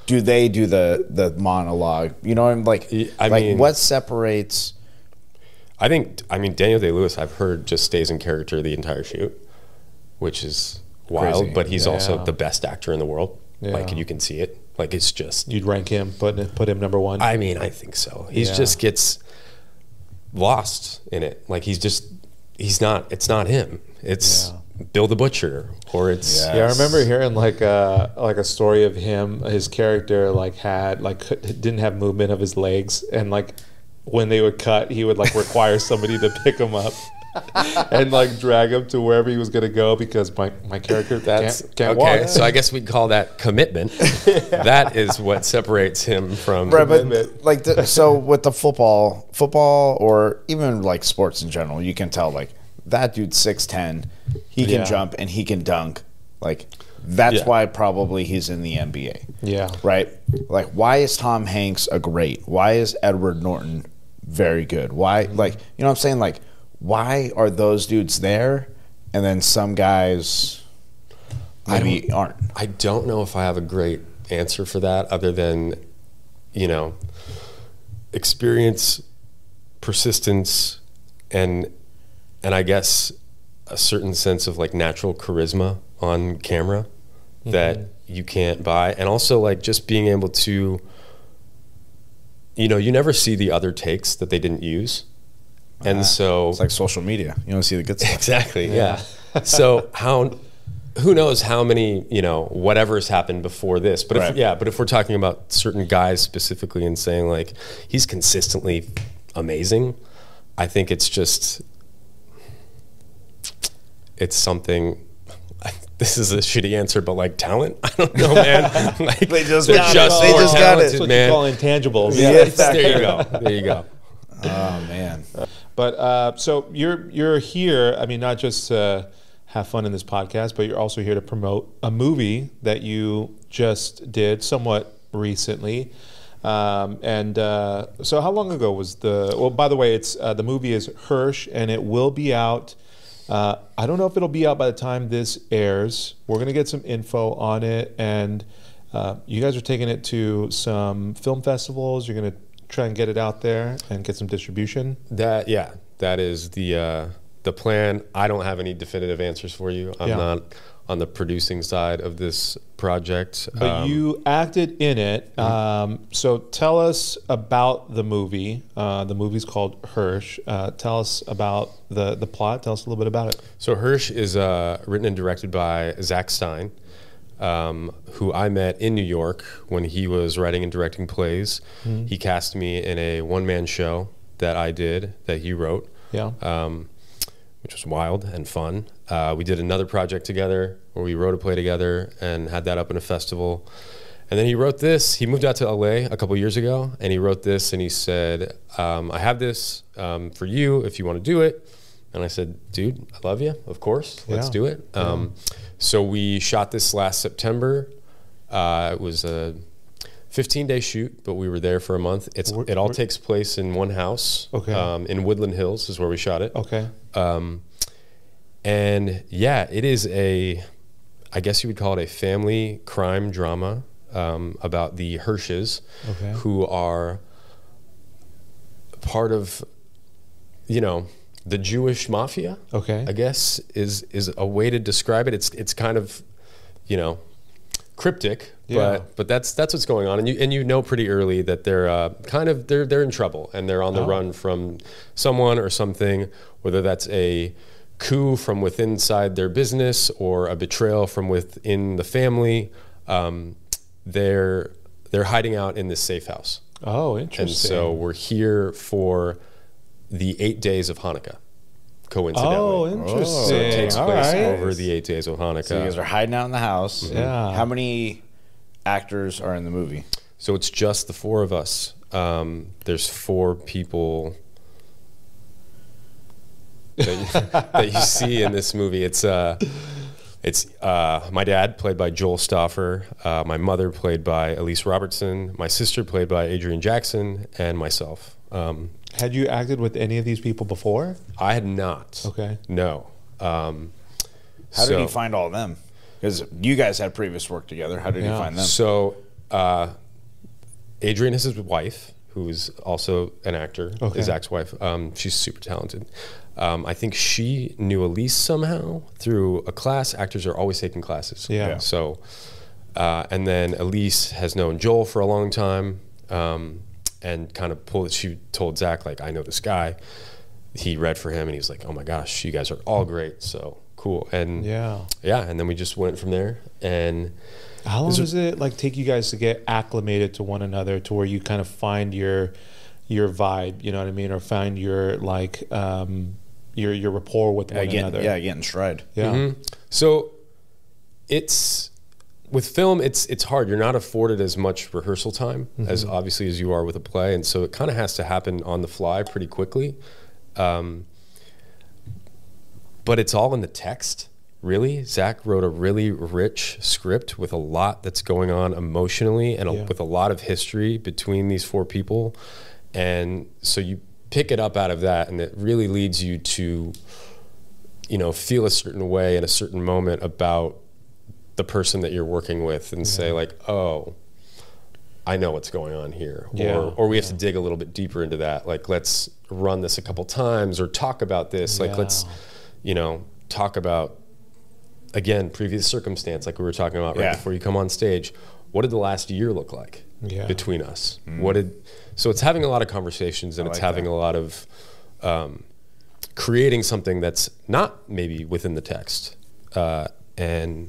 Do they do the monologue? You know what I'm like? I mean, what separates? I mean, Daniel Day-Lewis, I've heard, just stays in character the entire shoot, which is wild. Crazy. But he's also the best actor in the world. Yeah. Like, you can see it. Like, it's just, you'd rank him, put him number one. I mean, I think so. He just gets lost in it. Like, it's not him. It's Bill the Butcher, or it's I remember hearing like a story of him, his character didn't have movement of his legs, and like when they would cut, he would like require somebody to pick him up and like drag him to wherever he was going to go, because my character can't walk. So I guess we'd call that commitment. That is what separates him from commitment. But like so with the football or even like sports in general, you can tell like that dude's 6'10", he can jump and he can dunk. Like, that's why probably he's in the NBA. Yeah. Right? Like, why is Tom Hanks a great? Why is Edward Norton very good? Why, like, you know what I'm saying? Like, why are those dudes there and then some guys maybe aren't? I don't know if I have a great answer for that, other than, experience, persistence, and I guess a certain sense of like natural charisma on camera that you can't buy. And also like just being able to, you never see the other takes that they didn't use. And so it's like social media. You don't see the good stuff. Exactly. Yeah. So who knows how many, whatever's happened before this, but if we're talking about certain guys specifically and saying like, he's consistently amazing, I think it's something, this is a shitty answer, but like talent, I don't know, man. Like, They just they're got just it. They more just got it. That's talented, what man. you call intangibles. Yeah. There you go. There you go. Oh man. But so you're here. I mean, not just to have fun in this podcast, but you're also here to promote a movie that you just did somewhat recently. So how long ago was the? Well, by the way, it's the movie is Hirsch, and it will be out. I don't know if it'll be out by the time this airs. We're gonna get some info on it, and you guys are taking it to some film festivals. You're gonna try and get it out there and get some distribution. That is the plan. I don't have any definitive answers for you. I'm not on the producing side of this project. But you acted in it. So tell us about the movie. The movie's called Hirsch. Tell us about the plot. Tell us a little bit about it. So Hirsch is written and directed by Zach Stein, who I met in New York when he was writing and directing plays. He cast me in a one-man show that I did, that he wrote, which was wild and fun. We did another project together where we wrote a play together and had that up in a festival. And then he wrote this. He moved out to LA a couple years ago, and he wrote this, and he said, I have this for you if you want to do it. And I said, dude, I love you. Of course. Let's do it. So we shot this last September. It was a 15-day shoot, but we were there for a month. It all takes place in one house. In Woodland Hills is where we shot it. And yeah, it is I guess you would call it a family crime drama about the Hirsches, who are part of, the Jewish mafia. I guess is a way to describe it. It's kind of, cryptic, but that's what's going on, and you know pretty early that they're in trouble, and they're on the run from someone or something, whether that's a coup from within inside their business or a betrayal from within the family. They're hiding out in this safe house. Oh, interesting. And so we're here for the 8 days of Hanukkah, coincidentally. Oh, interesting. So it takes place over the 8 days of Hanukkah. So you guys are hiding out in the house. Yeah. How many actors are in the movie? So it's just the four of us. There's four people that you see in this movie. It's my dad, played by Joel Stauffer, my mother, played by Elise Robertson, my sister, played by Adrienne Jackson, and myself. Had you acted with any of these people before? I had not. No. How did you find all of them? Because you guys had previous work together. How did you find them? So Adrienne is his wife, who's also an actor, Zach's wife. She's super talented. I think she knew Elise somehow through a class. Actors are always taking classes. So, and then Elise has known Joel for a long time, and kind of she told Zach, like, I know this guy. He read for him, and he was like, oh my gosh, you guys are all great. So cool. And and then we just went from there. And how long does it take you guys to get acclimated to one another, to where you kind of find your vibe, you know what I mean, or find your your rapport with one another? Get in stride. So with film, it's hard. You're not afforded as much rehearsal time as obviously as you are with a play, and so it kind of has to happen on the fly pretty quickly. But it's all in the text, really. Zach wrote a really rich script with a lot that's going on emotionally, and with a lot of history between these four people. And so you pick it up out of that, and it really leads you to, feel a certain way in a certain moment about the person that you're working with, and say like, oh, I know what's going on here. Or we have to dig a little bit deeper into that. Like, let's run this a couple times, or talk about this. Like, let's, talk about, again, previous circumstance, like we were talking about right before you come on stage. What did the last year look like between us? So it's having a lot of conversations, and it's having a lot of creating something that's not maybe within the text, and doing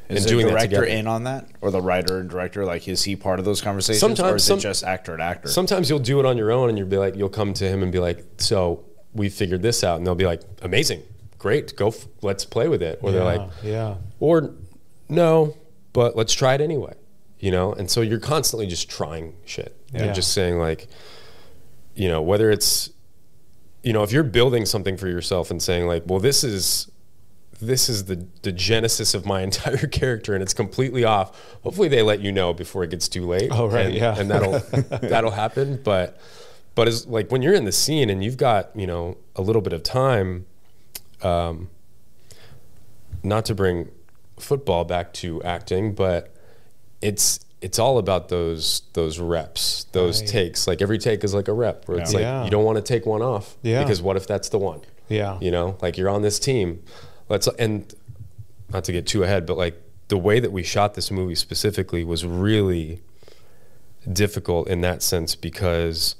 the that director together. in on that, or the writer and director? Like, is he part of those conversations, or is it just actor and actor? Sometimes you'll do it on your own, and you'll come to him and be like, "So we figured this out," and they'll be like, "Amazing, great, let's play with it. Or they're like, yeah. Or no, but let's try it anyway, you know? And so you're constantly just trying shit. And just saying like, you know, whether it's, you know, if you're building something for yourself and saying like, well, this is the genesis of my entire character and it's completely off. Hopefully they let you know before it gets too late. Oh, right, and that'll happen. But it's like when you're in the scene and you've got, you know, a little bit of time, not to bring football back to acting, but it's all about those reps, those takes. Like every take is like a rep where it's like you don't want to take one off because what if that's the one? Yeah. You know, like you're on this team. And not to get too ahead, but like the way that we shot this movie specifically was really difficult in that sense because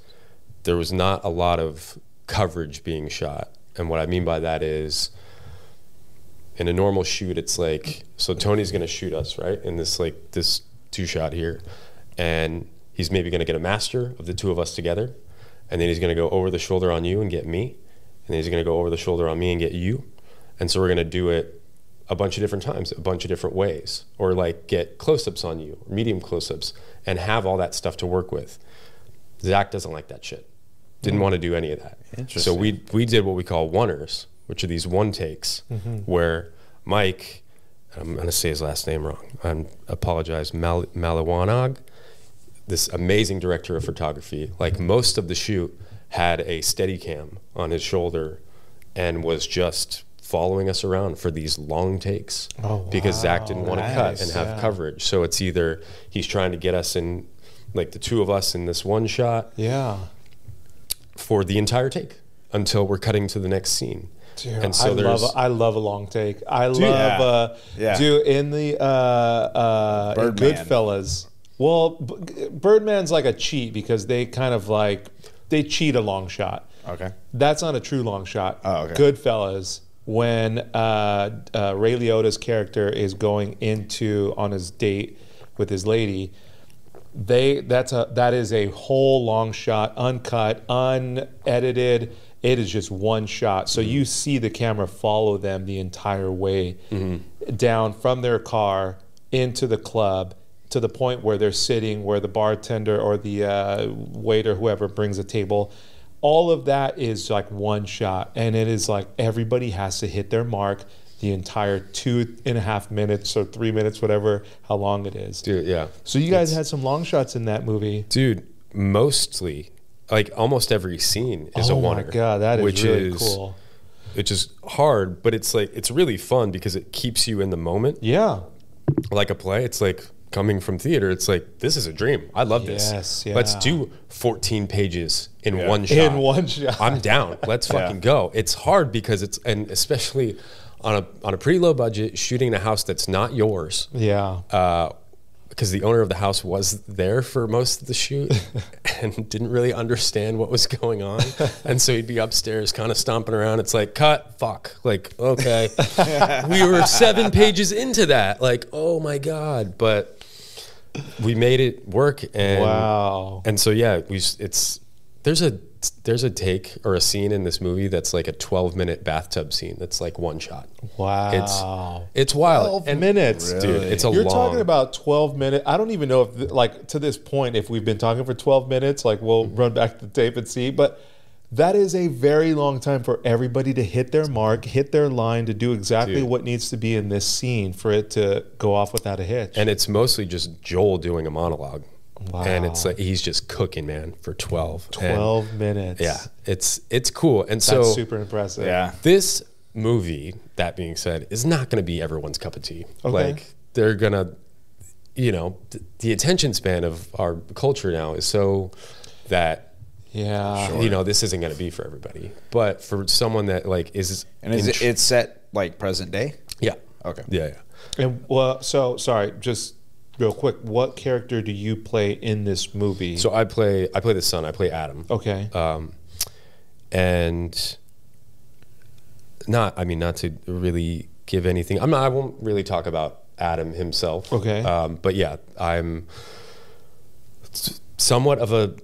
there was not a lot of coverage being shot. And what I mean by that is in a normal shoot, it's like, so Tony's going to shoot us, right? In this, like this 2-shot here. And he's maybe going to get a master of the two of us together. And then he's going to go over the shoulder on you and get me. And then he's going to go over the shoulder on me and get you. And so we're going to do it a bunch of different times, a bunch of different ways, or like get close-ups on you, medium close-ups, and have all that stuff to work with. Zach doesn't like that shit. Didn't want to do any of that. Interesting. So we did what we call oneers, which are these one takes, where Mike, I'm going to say his last name wrong, I apologize, Maliwanag, this amazing director of photography, like most of the shoot had a Steadicam on his shoulder and was just following us around for these long takes because Zach didn't want to cut and have coverage. So it's either he's trying to get us in, like the two of us in this one shot for the entire take until we're cutting to the next scene. Dude, and so I love a long take. I love dude, in the in Goodfellas. Well, Birdman's like a cheat because they kind of like they cheat a long shot. Okay, that's not a true long shot. Oh, okay. Goodfellas, when Ray Liotta's character is going on his date with his lady, that is a whole long shot, uncut, unedited. It is just one shot. So you see the camera follow them the entire way down from their car into the club to the point where they're sitting, where the bartender or the waiter, whoever brings a table. All of that is like one shot. And it is like everybody has to hit their mark the entire 2.5 minutes or 3 minutes, whatever, how long it is. Dude, yeah. So you guys had some long shots in that movie. Dude, mostly, like almost every scene is a oneer. Oh my God, that is really cool. Which is hard, but it's like, it's really fun because it keeps you in the moment. Yeah. Like a play, it's like coming from theater, it's like, this is a dream. I love this. Yes, yeah. Let's do 14 pages in one shot. In one shot. I'm down. Let's fucking go. It's hard because and especially on a pretty low budget, shooting in a house that's not yours. Yeah. Because the owner of the house was there for most of the shoot and didn't really understand what was going on. And so he'd be upstairs kind of stomping around. It's like, cut, fuck. Like, okay. We were 7 pages into that. Like, oh my God. But we made it work. And, wow. And so, yeah, there's a take or a scene in this movie that's like a 12-minute bathtub scene that's like one shot. Wow. It's wild. 12 minutes. Really? Dude, it's You're talking about 12 minutes. I don't even know if, like, to this point, if we've been talking for 12 minutes, like, we'll run back the tape and see. But that is a very long time for everybody to hit their mark, hit their line, to do exactly what needs to be in this scene for it to go off without a hitch. And it's mostly just Joel doing a monologue. Wow. And it's like he's just cooking, man, for 12 minutes. Yeah, it's cool. And so that's super impressive. Yeah. This movie, that being said, is not going to be everyone's cup of tea. Okay. Like they're going to, you know, the attention span of our culture now is so that you know, this isn't going to be for everybody. But for someone that like is it's set like present day? Yeah. Okay. Yeah. And well, so sorry, just real quick, what character do you play in this movie? So I play the son. I play Adam. Okay. And not to really give anything. I won't really talk about Adam himself. Okay. But yeah, I'm somewhat of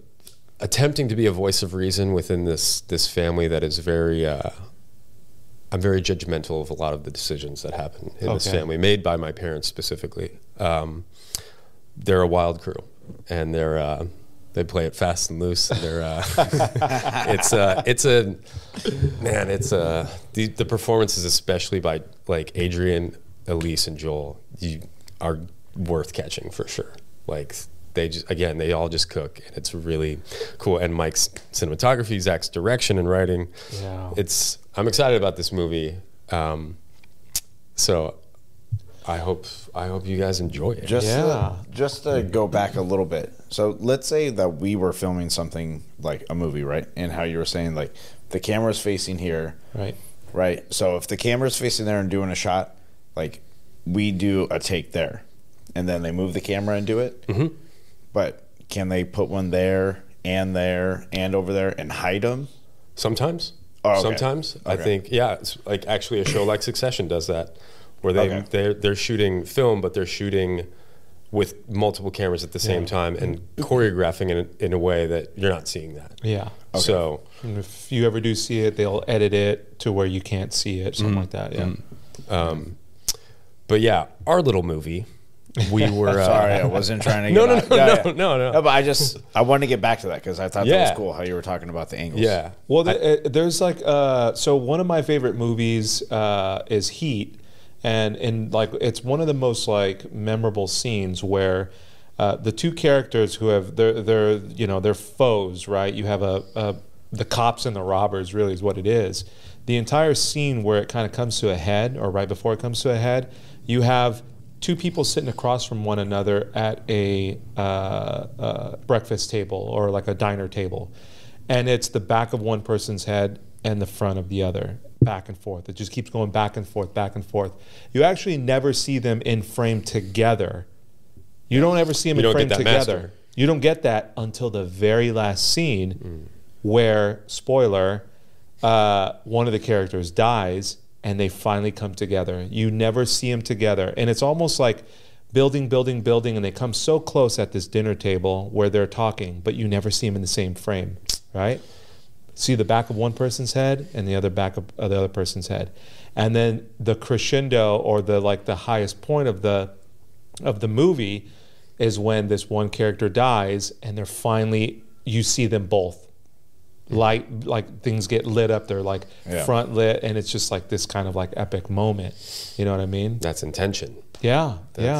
attempting to be a voice of reason within this family that is very, I I'm very judgmental of a lot of the decisions that happen in this family, made by my parents specifically. They're a wild crew, and they play it fast and loose. And they're the performances, especially by like Adrian, Elise, and Joel, are worth catching for sure. Like they all just cook, and it's really cool. And Mike's cinematography, Zach's direction and writing. Yeah. I'm excited about this movie. So I hope you guys enjoy it. Just to go back a little bit. So let's say that we were filming something like a movie, right? And how you were saying like the camera's facing here. Right. Right. So if the camera's facing there and doing a shot, like we do a take there, and then they move the camera and do it. Mm-hmm. But can they put one there and over there and hide them? Sometimes. Oh, okay. Sometimes. Okay. I think, it's like actually a show like Succession does that, where they're shooting film, but they're shooting with multiple cameras at the same time and choreographing it in a way that you're not seeing that. Yeah. Okay. So and if you ever do see it, they'll edit it to where you can't see it, something like that. Yeah. But yeah, our little movie. We were sorry, I wasn't trying to get No, but I wanted to get back to that because I thought that was cool how you were talking about the angles. Yeah. Well, there's like so one of my favorite movies is Heat, and like it's one of the most like memorable scenes where the two characters who have they're foes, right? You have the cops and the robbers, really is what it is. The entire scene where it kind of comes to a head, or right before it comes to a head, you have two people sitting across from one another at a breakfast table or like a diner table. And it's the back of one person's head and the front of the other, back and forth. It just keeps going back and forth, back and forth. You actually never see them in frame together. You don't ever see them in frame together. Master. You don't get that until the very last scene where, spoiler, one of the characters dies and they finally come together. You never see them together. And it's almost like building, and they come so close at this dinner table where they're talking, but you never see them in the same frame, right? See the back of one person's head and the other back of the other person's head. And then the crescendo, or the highest point of the movie, is when this one character dies and they're finally, you see them both. Light, like things get lit up, they're like front lit, and it's just like this kind of like epic moment. You know what I mean? That's intention. That's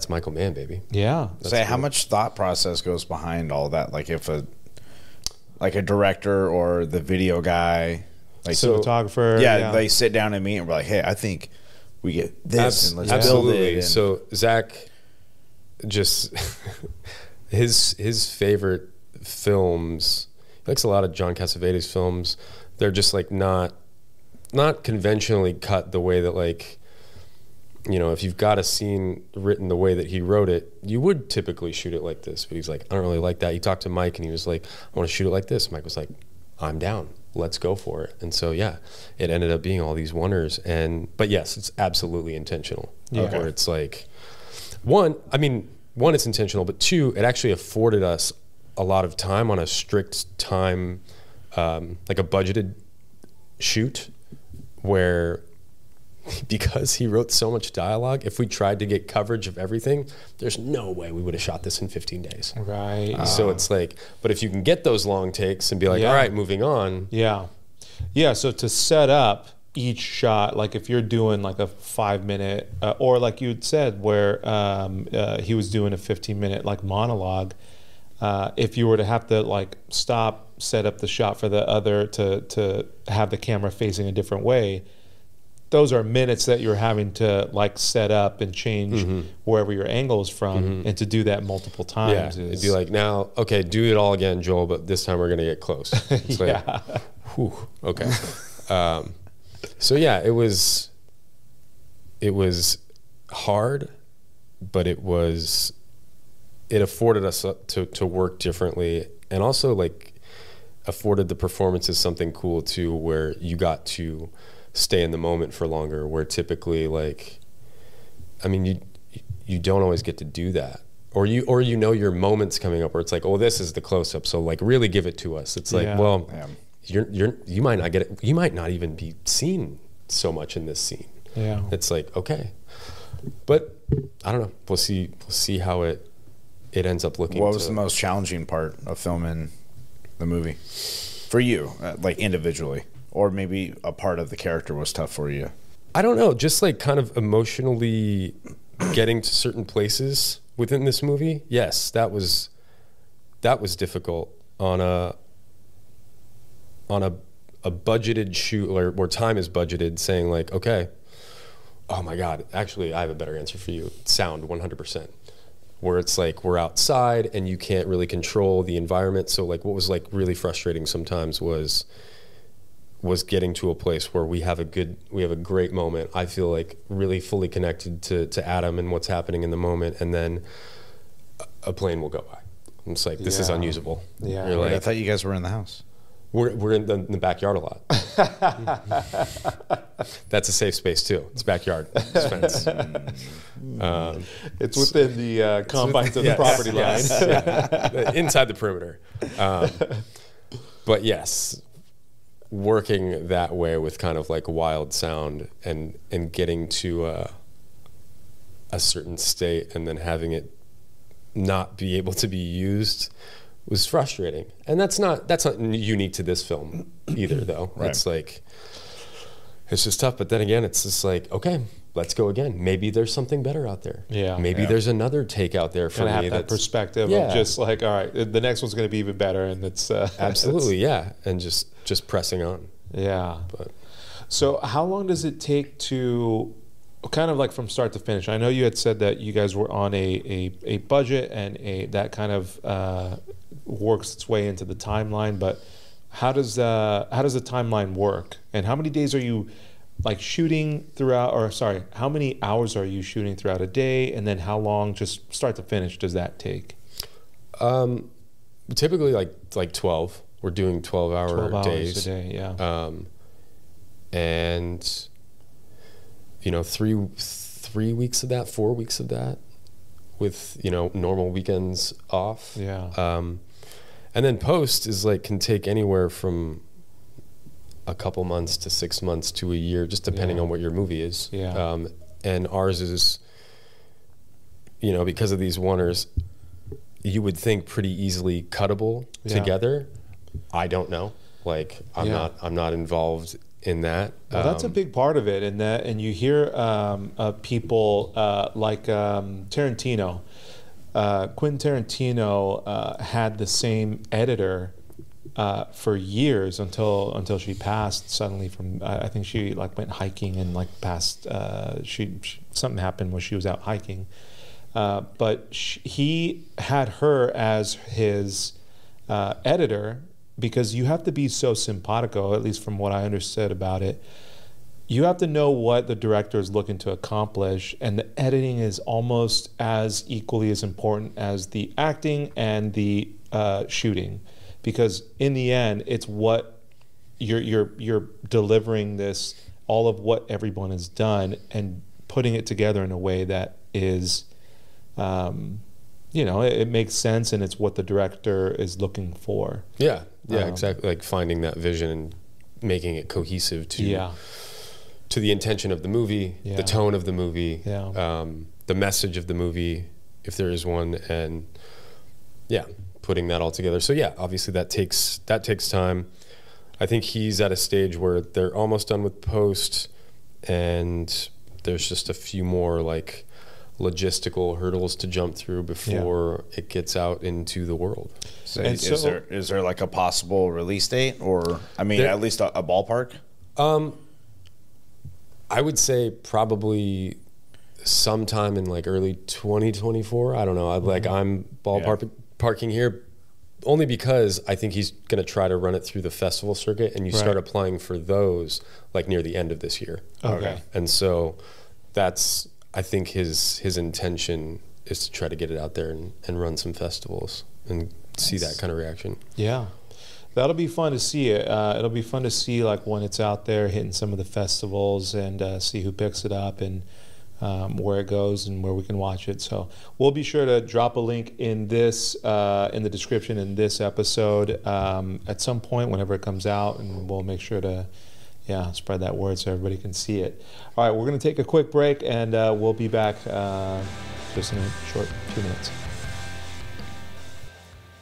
Michael Mann, baby. Yeah. Say, how much thought process goes behind all that? Like if a director or the video guy, like cinematographer, they sit down and meet and we're like, hey, I think we get this and let's build it. So Zach, just his favorite films, he likes a lot of John Cassavetes films. They're just like not conventionally cut the way that, like, you know, if you've got a scene written the way that he wrote it, you would typically shoot it like this. But he's like, I don't really like that. He talked to Mike and he was like, I want to shoot it like this. Mike was like, I'm down. Let's go for it. And so it ended up being all these wonders. But yes, it's absolutely intentional. Yeah. Where it's like, one, it's intentional, but two, it actually afforded us a lot of time on a strict time, like a budgeted shoot, where because he wrote so much dialogue, if we tried to get coverage of everything, there's no way we would have shot this in 15 days. Right. So it's like, but if you can get those long takes and be like, all right, moving on. Yeah. So to set up each shot, like if you're doing like a 5-minute, or like you said, where he was doing a 15-minute like monologue, if you were to have to like stop, set up the shot for the other to have the camera facing a different way, those are minutes that you're having to like set up and change wherever your angle is from, and to do that multiple times. It'd be like, now, okay, do it all again, Joel, but this time we're gonna get close. It's like, whew, okay. So yeah, it was hard, but it afforded us to work differently, and also like afforded the performances something cool too, where you got to stay in the moment for longer, where typically, like, I mean, you don't always get to do that, or you know your moment's coming up where it's like, oh, this is the close-up, so like really give it to us. It's like, you might not get it. You might not even be seen so much in this scene. Yeah. It's like, okay, but I don't know. We'll see how it ends up looking. What was the most challenging part of filming the movie for you, like individually, or maybe a part of the character was tough for you? I don't know. Just like kind of emotionally getting to certain places within this movie. Yes, that was difficult on a budgeted shoot where time is budgeted, saying like, okay, oh my God, actually I have a better answer for you. Sound 100%. Where it's like we're outside and you can't really control the environment. So like what was like really frustrating sometimes was getting to a place where we have a great moment. I feel like really fully connected to Adam and what's happening in the moment, and then a plane will go by. It's like, this is unusable. Yeah. You're like, I thought you guys were in the house. We're in the backyard a lot. That's a safe space too. It's backyard. It's fence. It's within the confines of the property line. Yeah. Inside the perimeter. But yes, working that way with kind of like wild sound and getting to a certain state and then having it not be able to be used was frustrating. And that's not unique to this film either, though. Right. It's like, it's just tough. But then again, it's just like, okay, let's go again. Maybe there's something better out there. Yeah. Maybe there's another take out there for me. Have that perspective of just like, all right, the next one's going to be even better, and it's absolutely, yeah, and just pressing on. Yeah. But so, how long does it take to kind of like from start to finish? I know you had said that you guys were on a budget, and that kind of works its way into the timeline. But how does the timeline work? And how many days are you like shooting throughout? Or sorry, how many hours are you shooting throughout a day? And then how long, just start to finish, does that take? Typically like 12. We're doing 12-hour days. 12 hours a day, yeah. And 3 weeks of that, 4 weeks of that, with normal weekends off. Yeah. And then post is like can take anywhere from a couple months to 6 months to a year, just depending on what your movie is. Yeah. And ours is, because of these oneers, you would think pretty easily cuttable together. I don't know. Like I'm not involved in that. Well, that's a big part of it, and you hear people like Tarantino. Quentin Tarantino had the same editor for years until she passed suddenly from I think she like went hiking and like passed. Something happened when she was out hiking, but he had her as his editor. Because you have to be so simpatico, at least from what I understood about it. You have to know what the director is looking to accomplish, and the editing is almost as equally as important as the acting and the shooting, because in the end, it's what you're delivering this, all of what everyone has done, and putting it together in a way that is. It makes sense, and it's what the director is looking for. Yeah, exactly. Like finding that vision and making it cohesive to the intention of the movie, the tone of the movie, the message of the movie, if there is one, and putting that all together. So obviously that takes time. I think he's at a stage where they're almost done with post, and there's just a few more like logistical hurdles to jump through before it gets out into the world. So is there like a possible release date, or at least a ballpark? I would say probably sometime in like early 2024. I don't know. I'm parking here only because I think he's going to try to run it through the festival circuit, and you start applying for those like near the end of this year. Okay. And so that's, I think his intention is to try to get it out there and run some festivals and see that kind of reaction. Yeah. That'll be fun to see it. It'll be fun to see like when it's out there hitting some of the festivals and see who picks it up. And where it goes and where we can watch it. So we'll be sure to drop a link in this in the description in this episode at some point whenever it comes out, and we'll make sure to spread that word so everybody can see it. All right, we're going to take a quick break, and we'll be back just in a short few minutes.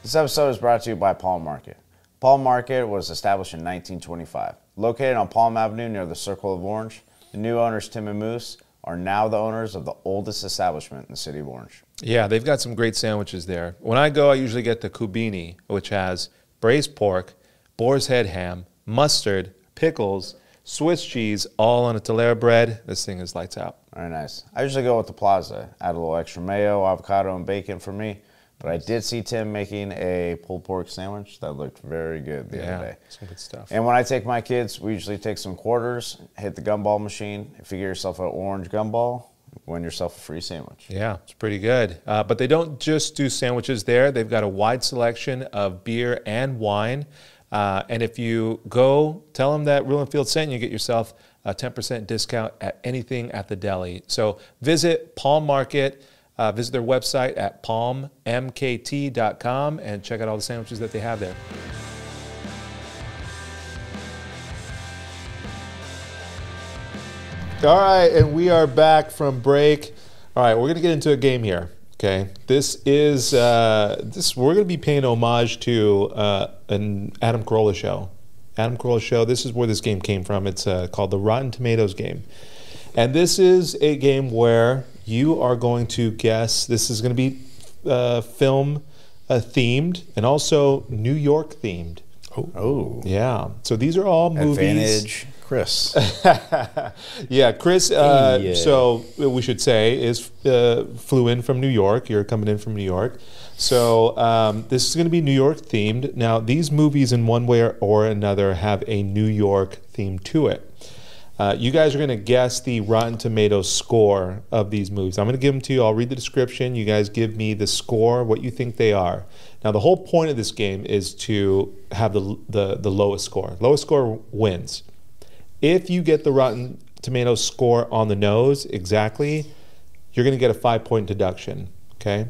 This episode is brought to you by Palm Market. Palm Market was established in 1925. Located on Palm Avenue near the Circle of Orange, the new owners, Tim and Moose, are now the owners of the oldest establishment in the city of Orange. Yeah, they've got some great sandwiches there. When I go, I usually get the kubini, which has braised pork, boar's head ham, mustard, pickles, Swiss cheese, all on a telera bread. This thing is lights out. Very nice. I usually go with the Plaza. Add a little extra mayo, avocado, and bacon for me. But I did see Tim making a pulled pork sandwich that looked very good the other day. Some good stuff. And when I take my kids, we usually take some quarters, hit the gumball machine. If you get yourself an orange gumball, win yourself a free sandwich. Yeah, it's pretty good. But they don't just do sandwiches there. They've got a wide selection of beer and wine. And if you go, tell them that Real and Field sent you, get yourself a 10% discount at anything at the deli. So visit Palm Market. Visit their website at palmmkt.com and check out all the sandwiches that they have there. All right, and we are back from break. All right, we're going to get into a game here. Okay, this is we're going to be paying homage to an Adam Carolla Show. Adam Carolla Show. This is where this game came from. It's called the Rotten Tomatoes game, and this is a game where you are going to guess. This is going to be film themed and also New York themed. Oh. Yeah. So these are all movies. Advantage, Chris. Yeah, Chris, so we should say, flew in from New York. You're coming in from New York. So this is going to be New York themed. Now, these movies in one way or another have a New York theme to it. You guys are going to guess the Rotten Tomatoes score of these movies. I'm going to give them to you. I'll read the description. You guys give me the score, what you think they are. Now, the whole point of this game is to have the lowest score. Lowest score wins. If you get the Rotten Tomatoes score on the nose exactly, you're going to get a 5-point deduction. Okay?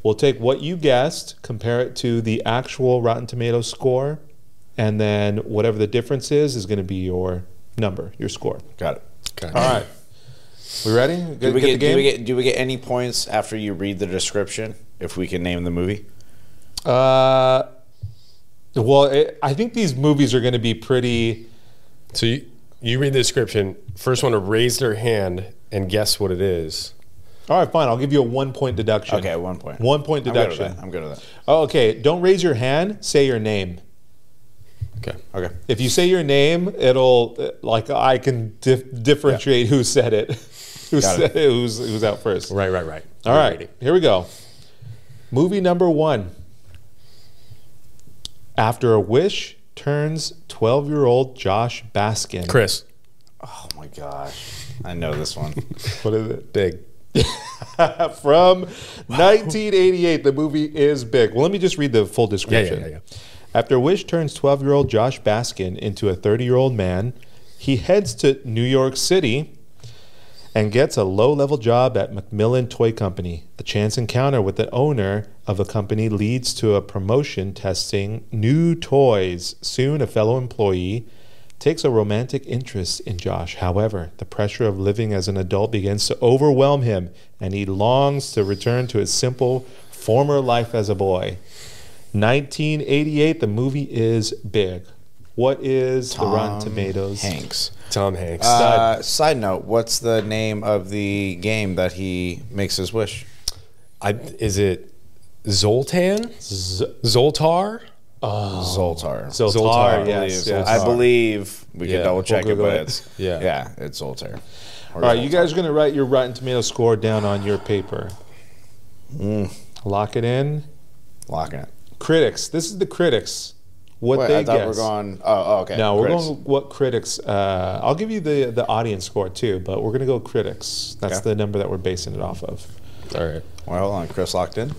We'll take what you guessed, compare it to the actual Rotten Tomatoes score, and then whatever the difference is going to be your number, your score. Got it. Okay. All right. We ready? Do we get any points after you read the description if we can name the movie? I think these movies are going to be pretty. So you read the description. First one to raise their hand and guess what it is. All right, fine. I'll give you a 1-point deduction. Okay, 1 point. 1 point deduction. I'm good with that. Oh, okay. Don't raise your hand. Say your name. Okay. If you say your name, it'll I can differentiate who said it, who's out first. Right. All right, here we go. Movie number 1. After a wish turns 12-year-old Josh Baskin. Chris. Oh my gosh, I know this one. What is it? Big. From 1988. The movie is Big. Well, let me just read the full description. Yeah. After Wish turns 12-year-old Josh Baskin into a 30-year-old man, he heads to New York City and gets a low-level job at Macmillan Toy Company. A chance encounter with the owner of the company leads to a promotion testing new toys. Soon, a fellow employee takes a romantic interest in Josh. However, the pressure of living as an adult begins to overwhelm him, and he longs to return to his simple former life as a boy. 1988, the movie is Big. What is the Rotten Tomatoes? Tom Hanks. Side note, what's the name of the game that he makes his wish? Is it Zoltan? Zoltar? Zoltar, yes. I believe we can double check it, but it's it's Zoltar. All right, you guys are going to write your Rotten Tomatoes score down on your paper. Lock it in. Lock it. Critics. This is the critics. What they I thought guess. we're going. Oh, okay. No, we're going with what critics. I'll give you the audience score too, but we're going to go critics. That's the number that we're basing it off of. All right. Well, hold on. Chris locked in?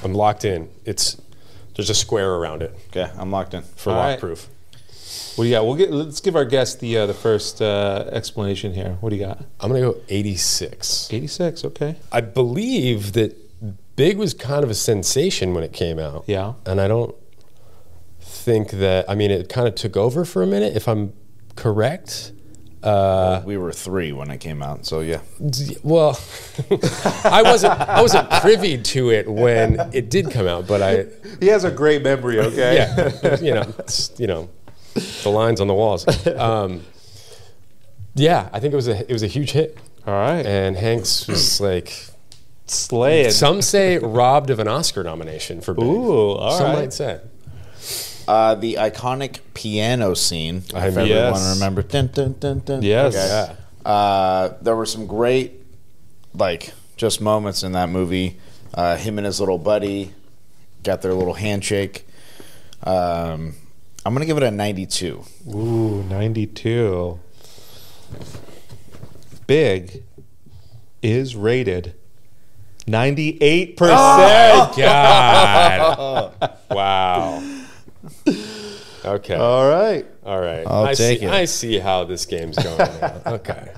I'm locked in. There's a square around it. Okay, I'm locked in. For lock proof. What do you got? Let's give our guest the first explanation here. What do you got? I'm going to go 86. 86, okay. I believe that Big was kind of a sensation when it came out. Yeah. And I don't think that, I mean, it kind of took over for a minute, if I'm correct. We were 3 when it came out, so yeah. Well, I wasn't privy to it when it did come out, but He has a great memory, okay? Yeah, the lines on the walls. Yeah, I think it was a huge hit. All right. And Hanks was like slaying. Some say robbed of an Oscar nomination for Big. Ooh, all Some right. might say. The iconic piano scene, if everyone remembers. Dun, dun, dun, dun. Yes. Okay. There were some great, just moments in that movie. Him and his little buddy got their little handshake. I'm going to give it a 92. Ooh, 92. Big is rated 98%. Oh, God. Wow. Okay. All right. I'll take it. I see how this game's going now. Okay.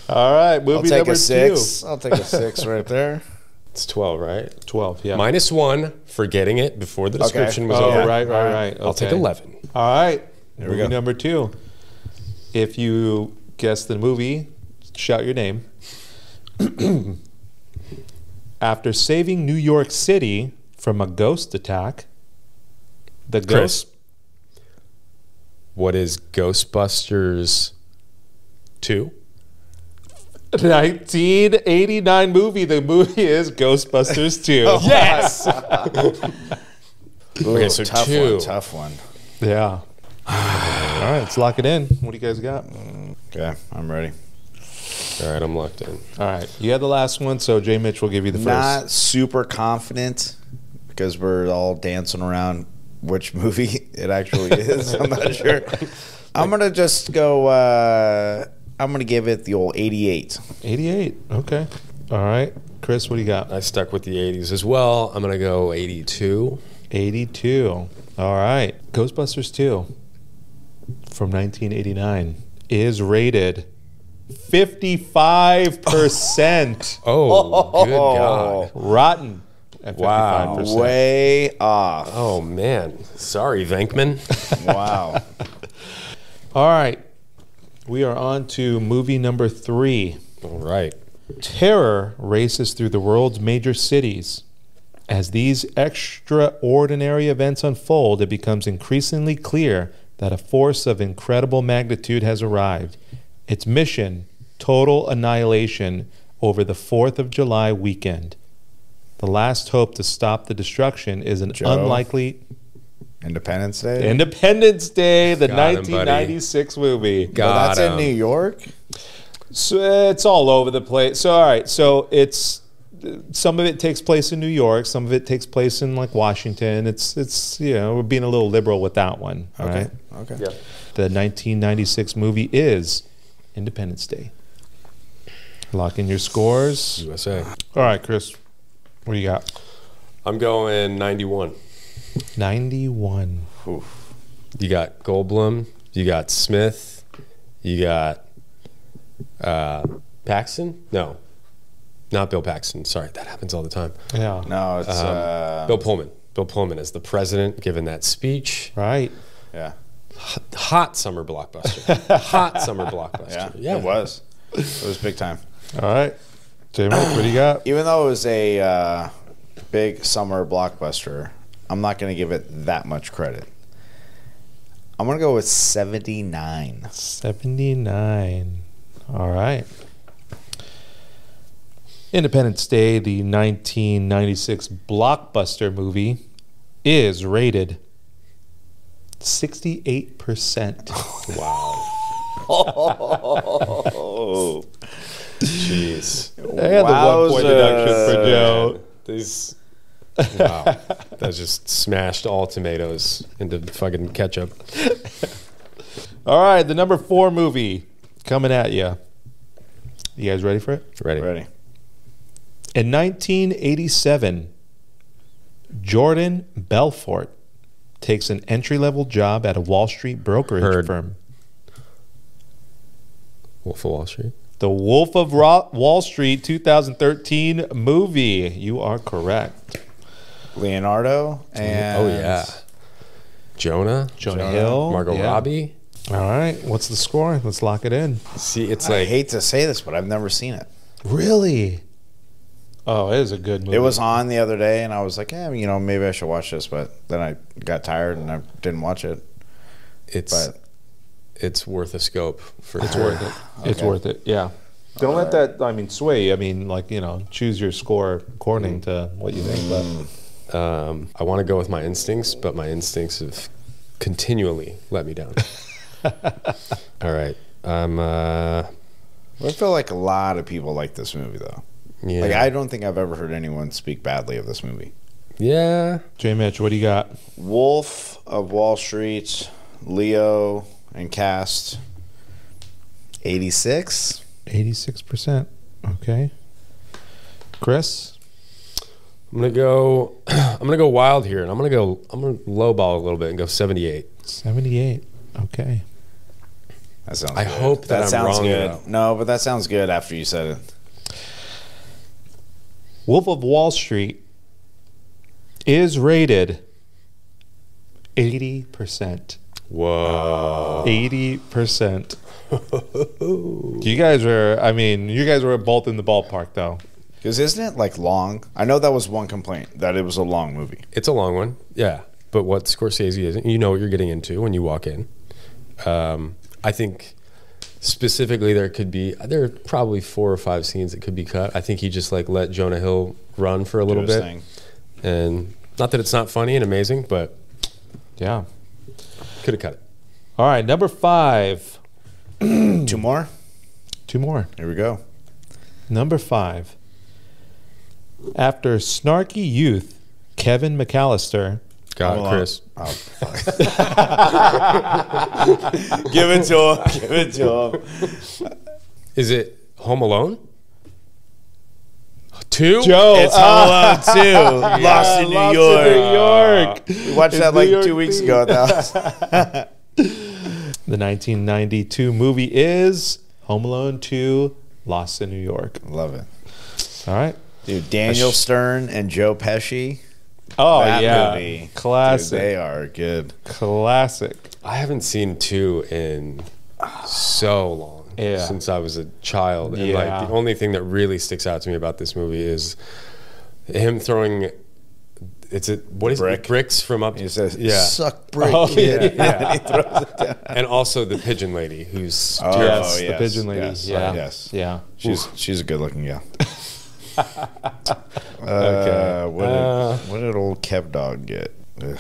All right. Movie I'll take number a 6. 2. I'll take a 6 right there. It's 12, right? 12, yeah. -1 for getting it before the description was Oh, over. right. Okay. I'll take 11. All right. Here we Movie go. number 2. If you guess the movie, shout your name. After saving New York City from a ghost attack, the Chris. ghost... What is Ghostbusters 2? 1989 movie. The movie is Ghostbusters 2. Yes! Ooh, Okay, so tough 2. one, tough one. Yeah. All right, let's lock it in. What do you guys got? Okay, I'm ready. All right, I'm locked in. All right, you had the last one, so Jay Mitch will give you the first. Not super confident because we're all dancing around which movie it actually is. I'm not sure. I'm going to just go, I'm going to give it the old 88. 88. Okay. All right. Chris, what do you got? I stuck with the 80s as well. I'm going to go 82. 82. All right. Ghostbusters 2 from 1989 is rated 55%. Oh, good God. Rotten at 55%. Wow. Way off. Oh, man. Sorry, Venkman. Wow. All right. We are on to movie number 3. All right. Terror races through the world's major cities. As these extraordinary events unfold, it becomes increasingly clear that a force of incredible magnitude has arrived. Its mission, total annihilation over the 4th of July weekend. The last hope to stop the destruction is an unlikely... Independence Day? Independence Day, the Got him, 1996 movie. Got that's in New York? So it's all over the place. So all right, so it's some of it takes place in New York, some of it takes place in like Washington. It's we're being a little liberal with that one. All right. Okay. Yeah. The 1996 movie is Independence Day. Lock in your scores. USA. All right, Chris, what do you got? I'm going 91. 91. Oof. You got Goldblum. You got Smith. You got Paxton? No. Not Bill Paxton. Sorry, that happens all the time. Yeah. No, it's... Bill Pullman. Bill Pullman is the president giving that speech. Right. yeah. Hot summer blockbuster. Hot summer blockbuster. Yeah, it was. It was big time. All right. Jamie, what do you got? Even though it was a big summer blockbuster, I'm not going to give it that much credit. I'm going to go with 79. 79. All right. Independence Day, the 1996 blockbuster movie, is rated 68%. Wow. Oh. Jeez. I had the 1 point deduction for Joe. These. Wow. That just smashed all tomatoes into fucking ketchup. All right, the number 4 movie coming at you. You guys ready for it? Ready. In 1987, Jordan Belfort takes an entry-level job at a Wall Street brokerage firm? Wolf of Wall Street. The Wolf of Wall Street 2013 movie. You are correct. Leonardo and Jonah Hill, Margot Robbie. All right, what's the score? Let's lock it in. See, it's I like hate to say this, but I've never seen it. Really? Oh, it is a good movie. It was on the other day, and I was like, maybe I should watch this, but then I got tired and I didn't watch it. It's worth a scope for It's sure. worth it. Okay. It's worth it. Yeah. Don't let that. sway. I mean, choose your score according to what you think. But I want to go with my instincts, but my instincts have continually let me down. All right. I feel like a lot of people like this movie, though. Yeah. Like, I don't think I've ever heard anyone speak badly of this movie. Yeah. J. Mitch, what do you got? Wolf of Wall Street, Leo, and cast 86. 86%. Okay. Chris? I'm gonna go wild here, and I'm gonna lowball a little bit and go 78. 78. Okay. That sounds I good. hope that I'm sounds wrong, good. though. No, but that sounds good after you said it. Wolf of Wall Street is rated 80%. Whoa. 80%. You guys were both in the ballpark, though. Because isn't it like long? I know that was one complaint, that it was a long movie. It's a long one, yeah. But what Scorsese isn't, you know what you're getting into when you walk in. I think specifically there are probably 4 or 5 scenes that could be cut. I think he just let Jonah Hill run for a little bit. Thing. And not that it's not funny and amazing, but Yeah. could have cut it. All right, number 5. 2 more? 2 more. Here we go. Number 5. After snarky youth, Kevin McAllister. God, Chris. Oh, fuck. Give it to him. Give it to him. Is it Home Alone? 2? Joe. It's Home Alone 2. Lost in New York. We watched that like 2 weeks ago. The 1992 movie is Home Alone 2, Lost in New York. Love it. All right. Dude, Daniel Stern and Joe Pesci. Oh, that yeah. movie. Classic. Dude, they are good. Classic. I haven't seen 2 in so long. Yeah. Since I was a child. And Yeah. the only thing that really sticks out to me about this movie is him throwing Brick. bricks from up. He says, yeah. suck brick. Oh, kid." yeah. And he throws it down. And also the pigeon lady who's Yes, yes, the pigeon lady. yes, Yeah. yes. Yeah. She's a good looking gal. Okay. What did old Kev Dog get? Ugh.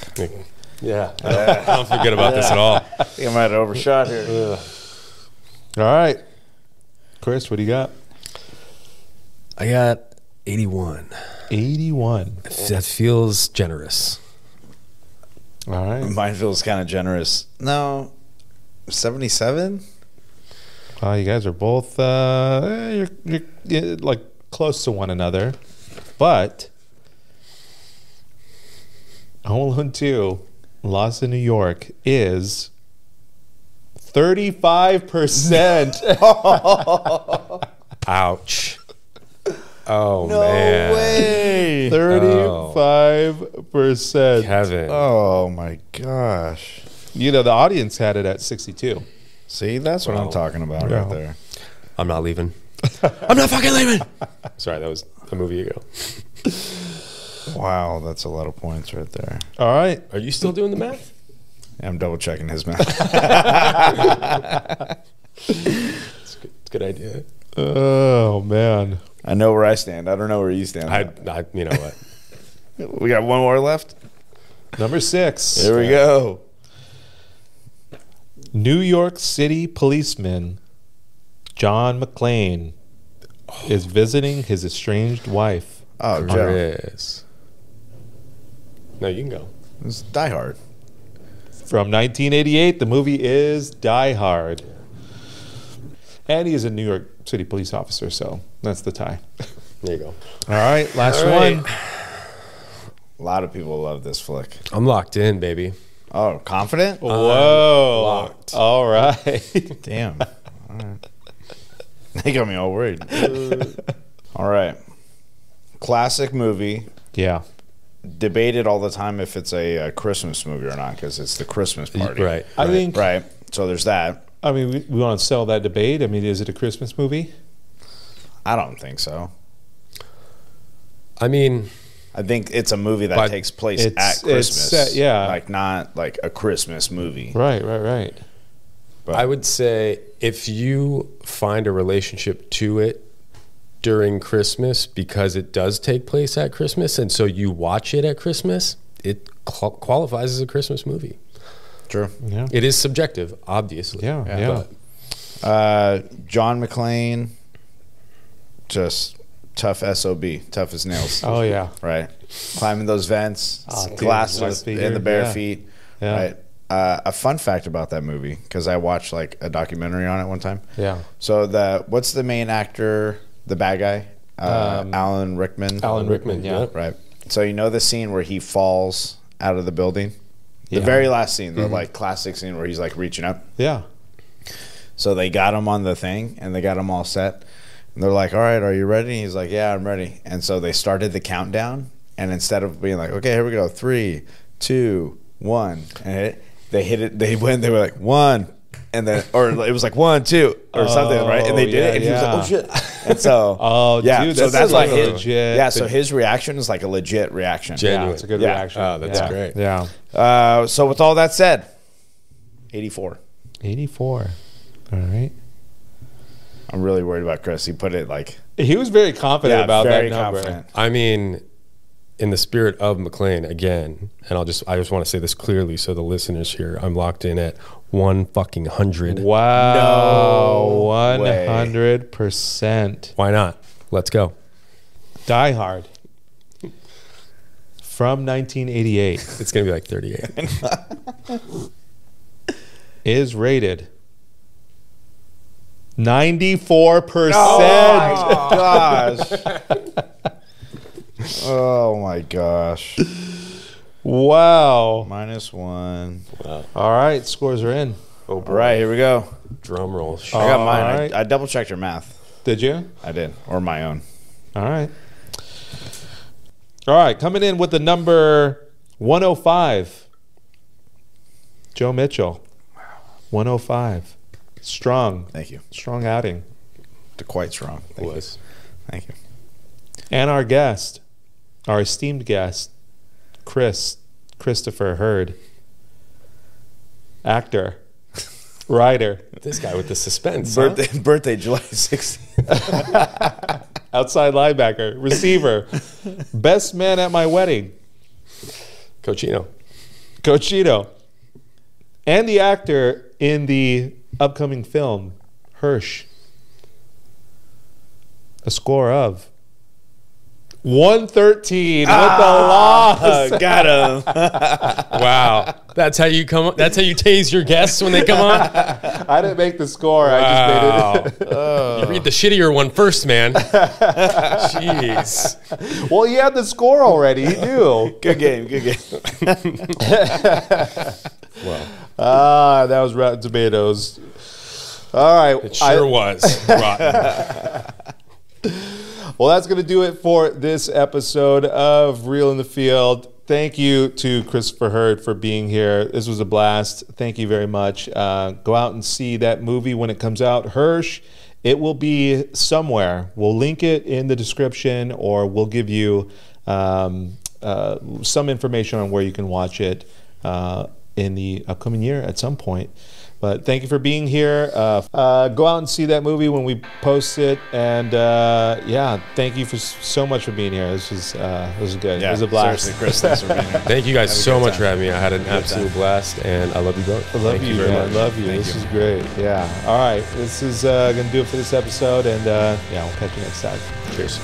Yeah. I don't forget about this at all. I think I might have overshot here. All right. Chris, what do you got? I got 81. 81. That feels generous. All right. Mine feels kind of generous. No, 77. You guys are both you're like close to one another, but Home Alone 2, Lost in New York is 35%. Ouch. Oh, No man. way. 35%. Kevin. Oh my gosh. The audience had it at 62. See, that's what I'm talking about right there. I'm not leaving. I'm not fucking leaving. Sorry, that was a movie ago. Wow, that's a lot of points right there. All right. Are you still doing the math? I'm double checking his math. It's a good idea. Oh, man. I know where I stand. I don't know where you stand. You know what? We got one more left. Number 6. Here we go. New York City policeman John McClane is visiting his estranged wife. Oh, Joe. Chris. No, you can go. It's Die Hard. From 1988, the movie is Die Hard. And he is a New York City police officer, so that's the tie. There you go. All right, last All right. one. A lot of people love this flick. I'm locked in, baby. Oh, confident? Whoa. Locked. All right. Damn. All right. They got me all worried. All right. Classic movie. Yeah. Debated all the time if it's a Christmas movie or not because it's the Christmas party. Right. I think, Right. So there's that. I mean, we want to settle that debate. I mean, is it a Christmas movie? I don't think so. I mean, I think it's a movie that But takes place it's- at Christmas. it's set- yeah. Like not like a Christmas movie. Right. But I would say if you find a relationship to it during Christmas because it does take place at Christmas, and so you watch it at Christmas, it qualifies as a Christmas movie. True. Yeah. It is subjective, obviously. Yeah. But John McClane, just tough SOB, tough as nails. Oh, yeah. Right. Climbing those vents, Oh, dude, glasses last in figure, the bare yeah. feet. Yeah. Right. A fun fact about that movie, because I watched like a documentary on it one time. Yeah. So what's the main actor, the bad guy? Alan Rickman. Alan Rickman, yeah. Right. So you know the scene where he falls out of the building? The Yeah. very last scene, the like classic scene where he's like reaching up. Yeah. So they got him on the thing and they got him all set. And they're like, all right, are you ready? And he's like, yeah, I'm ready. And so they started the countdown. And instead of being like, okay, here we go, 3, 2, 1, and they hit it. They went. They were like 1, and then or it was like 1, 2 or something, right? And they did it, and he was like, oh shit. And so dude, so that's like like a legit. yeah. So his reaction is like a legit reaction. Genuine. Yeah, it's a good Yeah. reaction. Oh, that's Yeah. great. Yeah. So with all that said, 84. 84. All right. I'm really worried about Chris. He put it like He was very confident about very that number. confident. I mean, in the spirit of McClane, again, and I just want to say this clearly so the listeners here, I'm locked in at 100. Wow. No way. 100%. Why not? Let's go. Die Hard. From 1988 It's going to be like 38. is rated 94%. gosh. Oh my gosh. Wow. -1. All right, scores are in. Oh, All right, here we go. drum roll. I got All mine. right. I double checked your math. Did you? I did, or my own. All right. All right, coming in with the number 105. Joe Mitchell. 105. Strong. Thank you. Strong outing. Quite strong. Thank you. Was. Thank you. And our guest, our esteemed guest, Christopher Hurd. Actor. Writer. This guy with the suspense. Huh? Birthday July 16th. Outside linebacker. Receiver. Best man at my wedding. Cochino. Cochino. And the actor in the upcoming film, Hirsch. A score of 113 with the loss. Got him. Wow. That's how you come. That's how you tase your guests when they come on. I didn't make the score. I just made it. You read the shittier one first, man. Jeez. Well, you had the score already. You knew. Good game. Good game. That was Rotten Tomatoes. All right. It sure was rotten. Well, that's going to do it for this episode of Real in the Field. Thank you to Christopher Hurd for being here. This was a blast. Thank you very much. Go out and see that movie when it comes out. Hirsch, it will be somewhere. We'll link it in the description, or we'll give you some information on where you can watch it in the upcoming year at some point. But thank you for being here. Go out and see that movie when we post it. And yeah, thank you so much for being here. This was good. Yeah, it was a blast. Seriously, Chris, thanks for being here. Thank you guys Have a so good much time. for having me. I had an absolute time. blast, and I love you both. I love Thank you, very man. much. Love you. Thank This you. is great. Yeah. All right. This is going to do it for this episode. And yeah, we'll catch you next time. Cheers.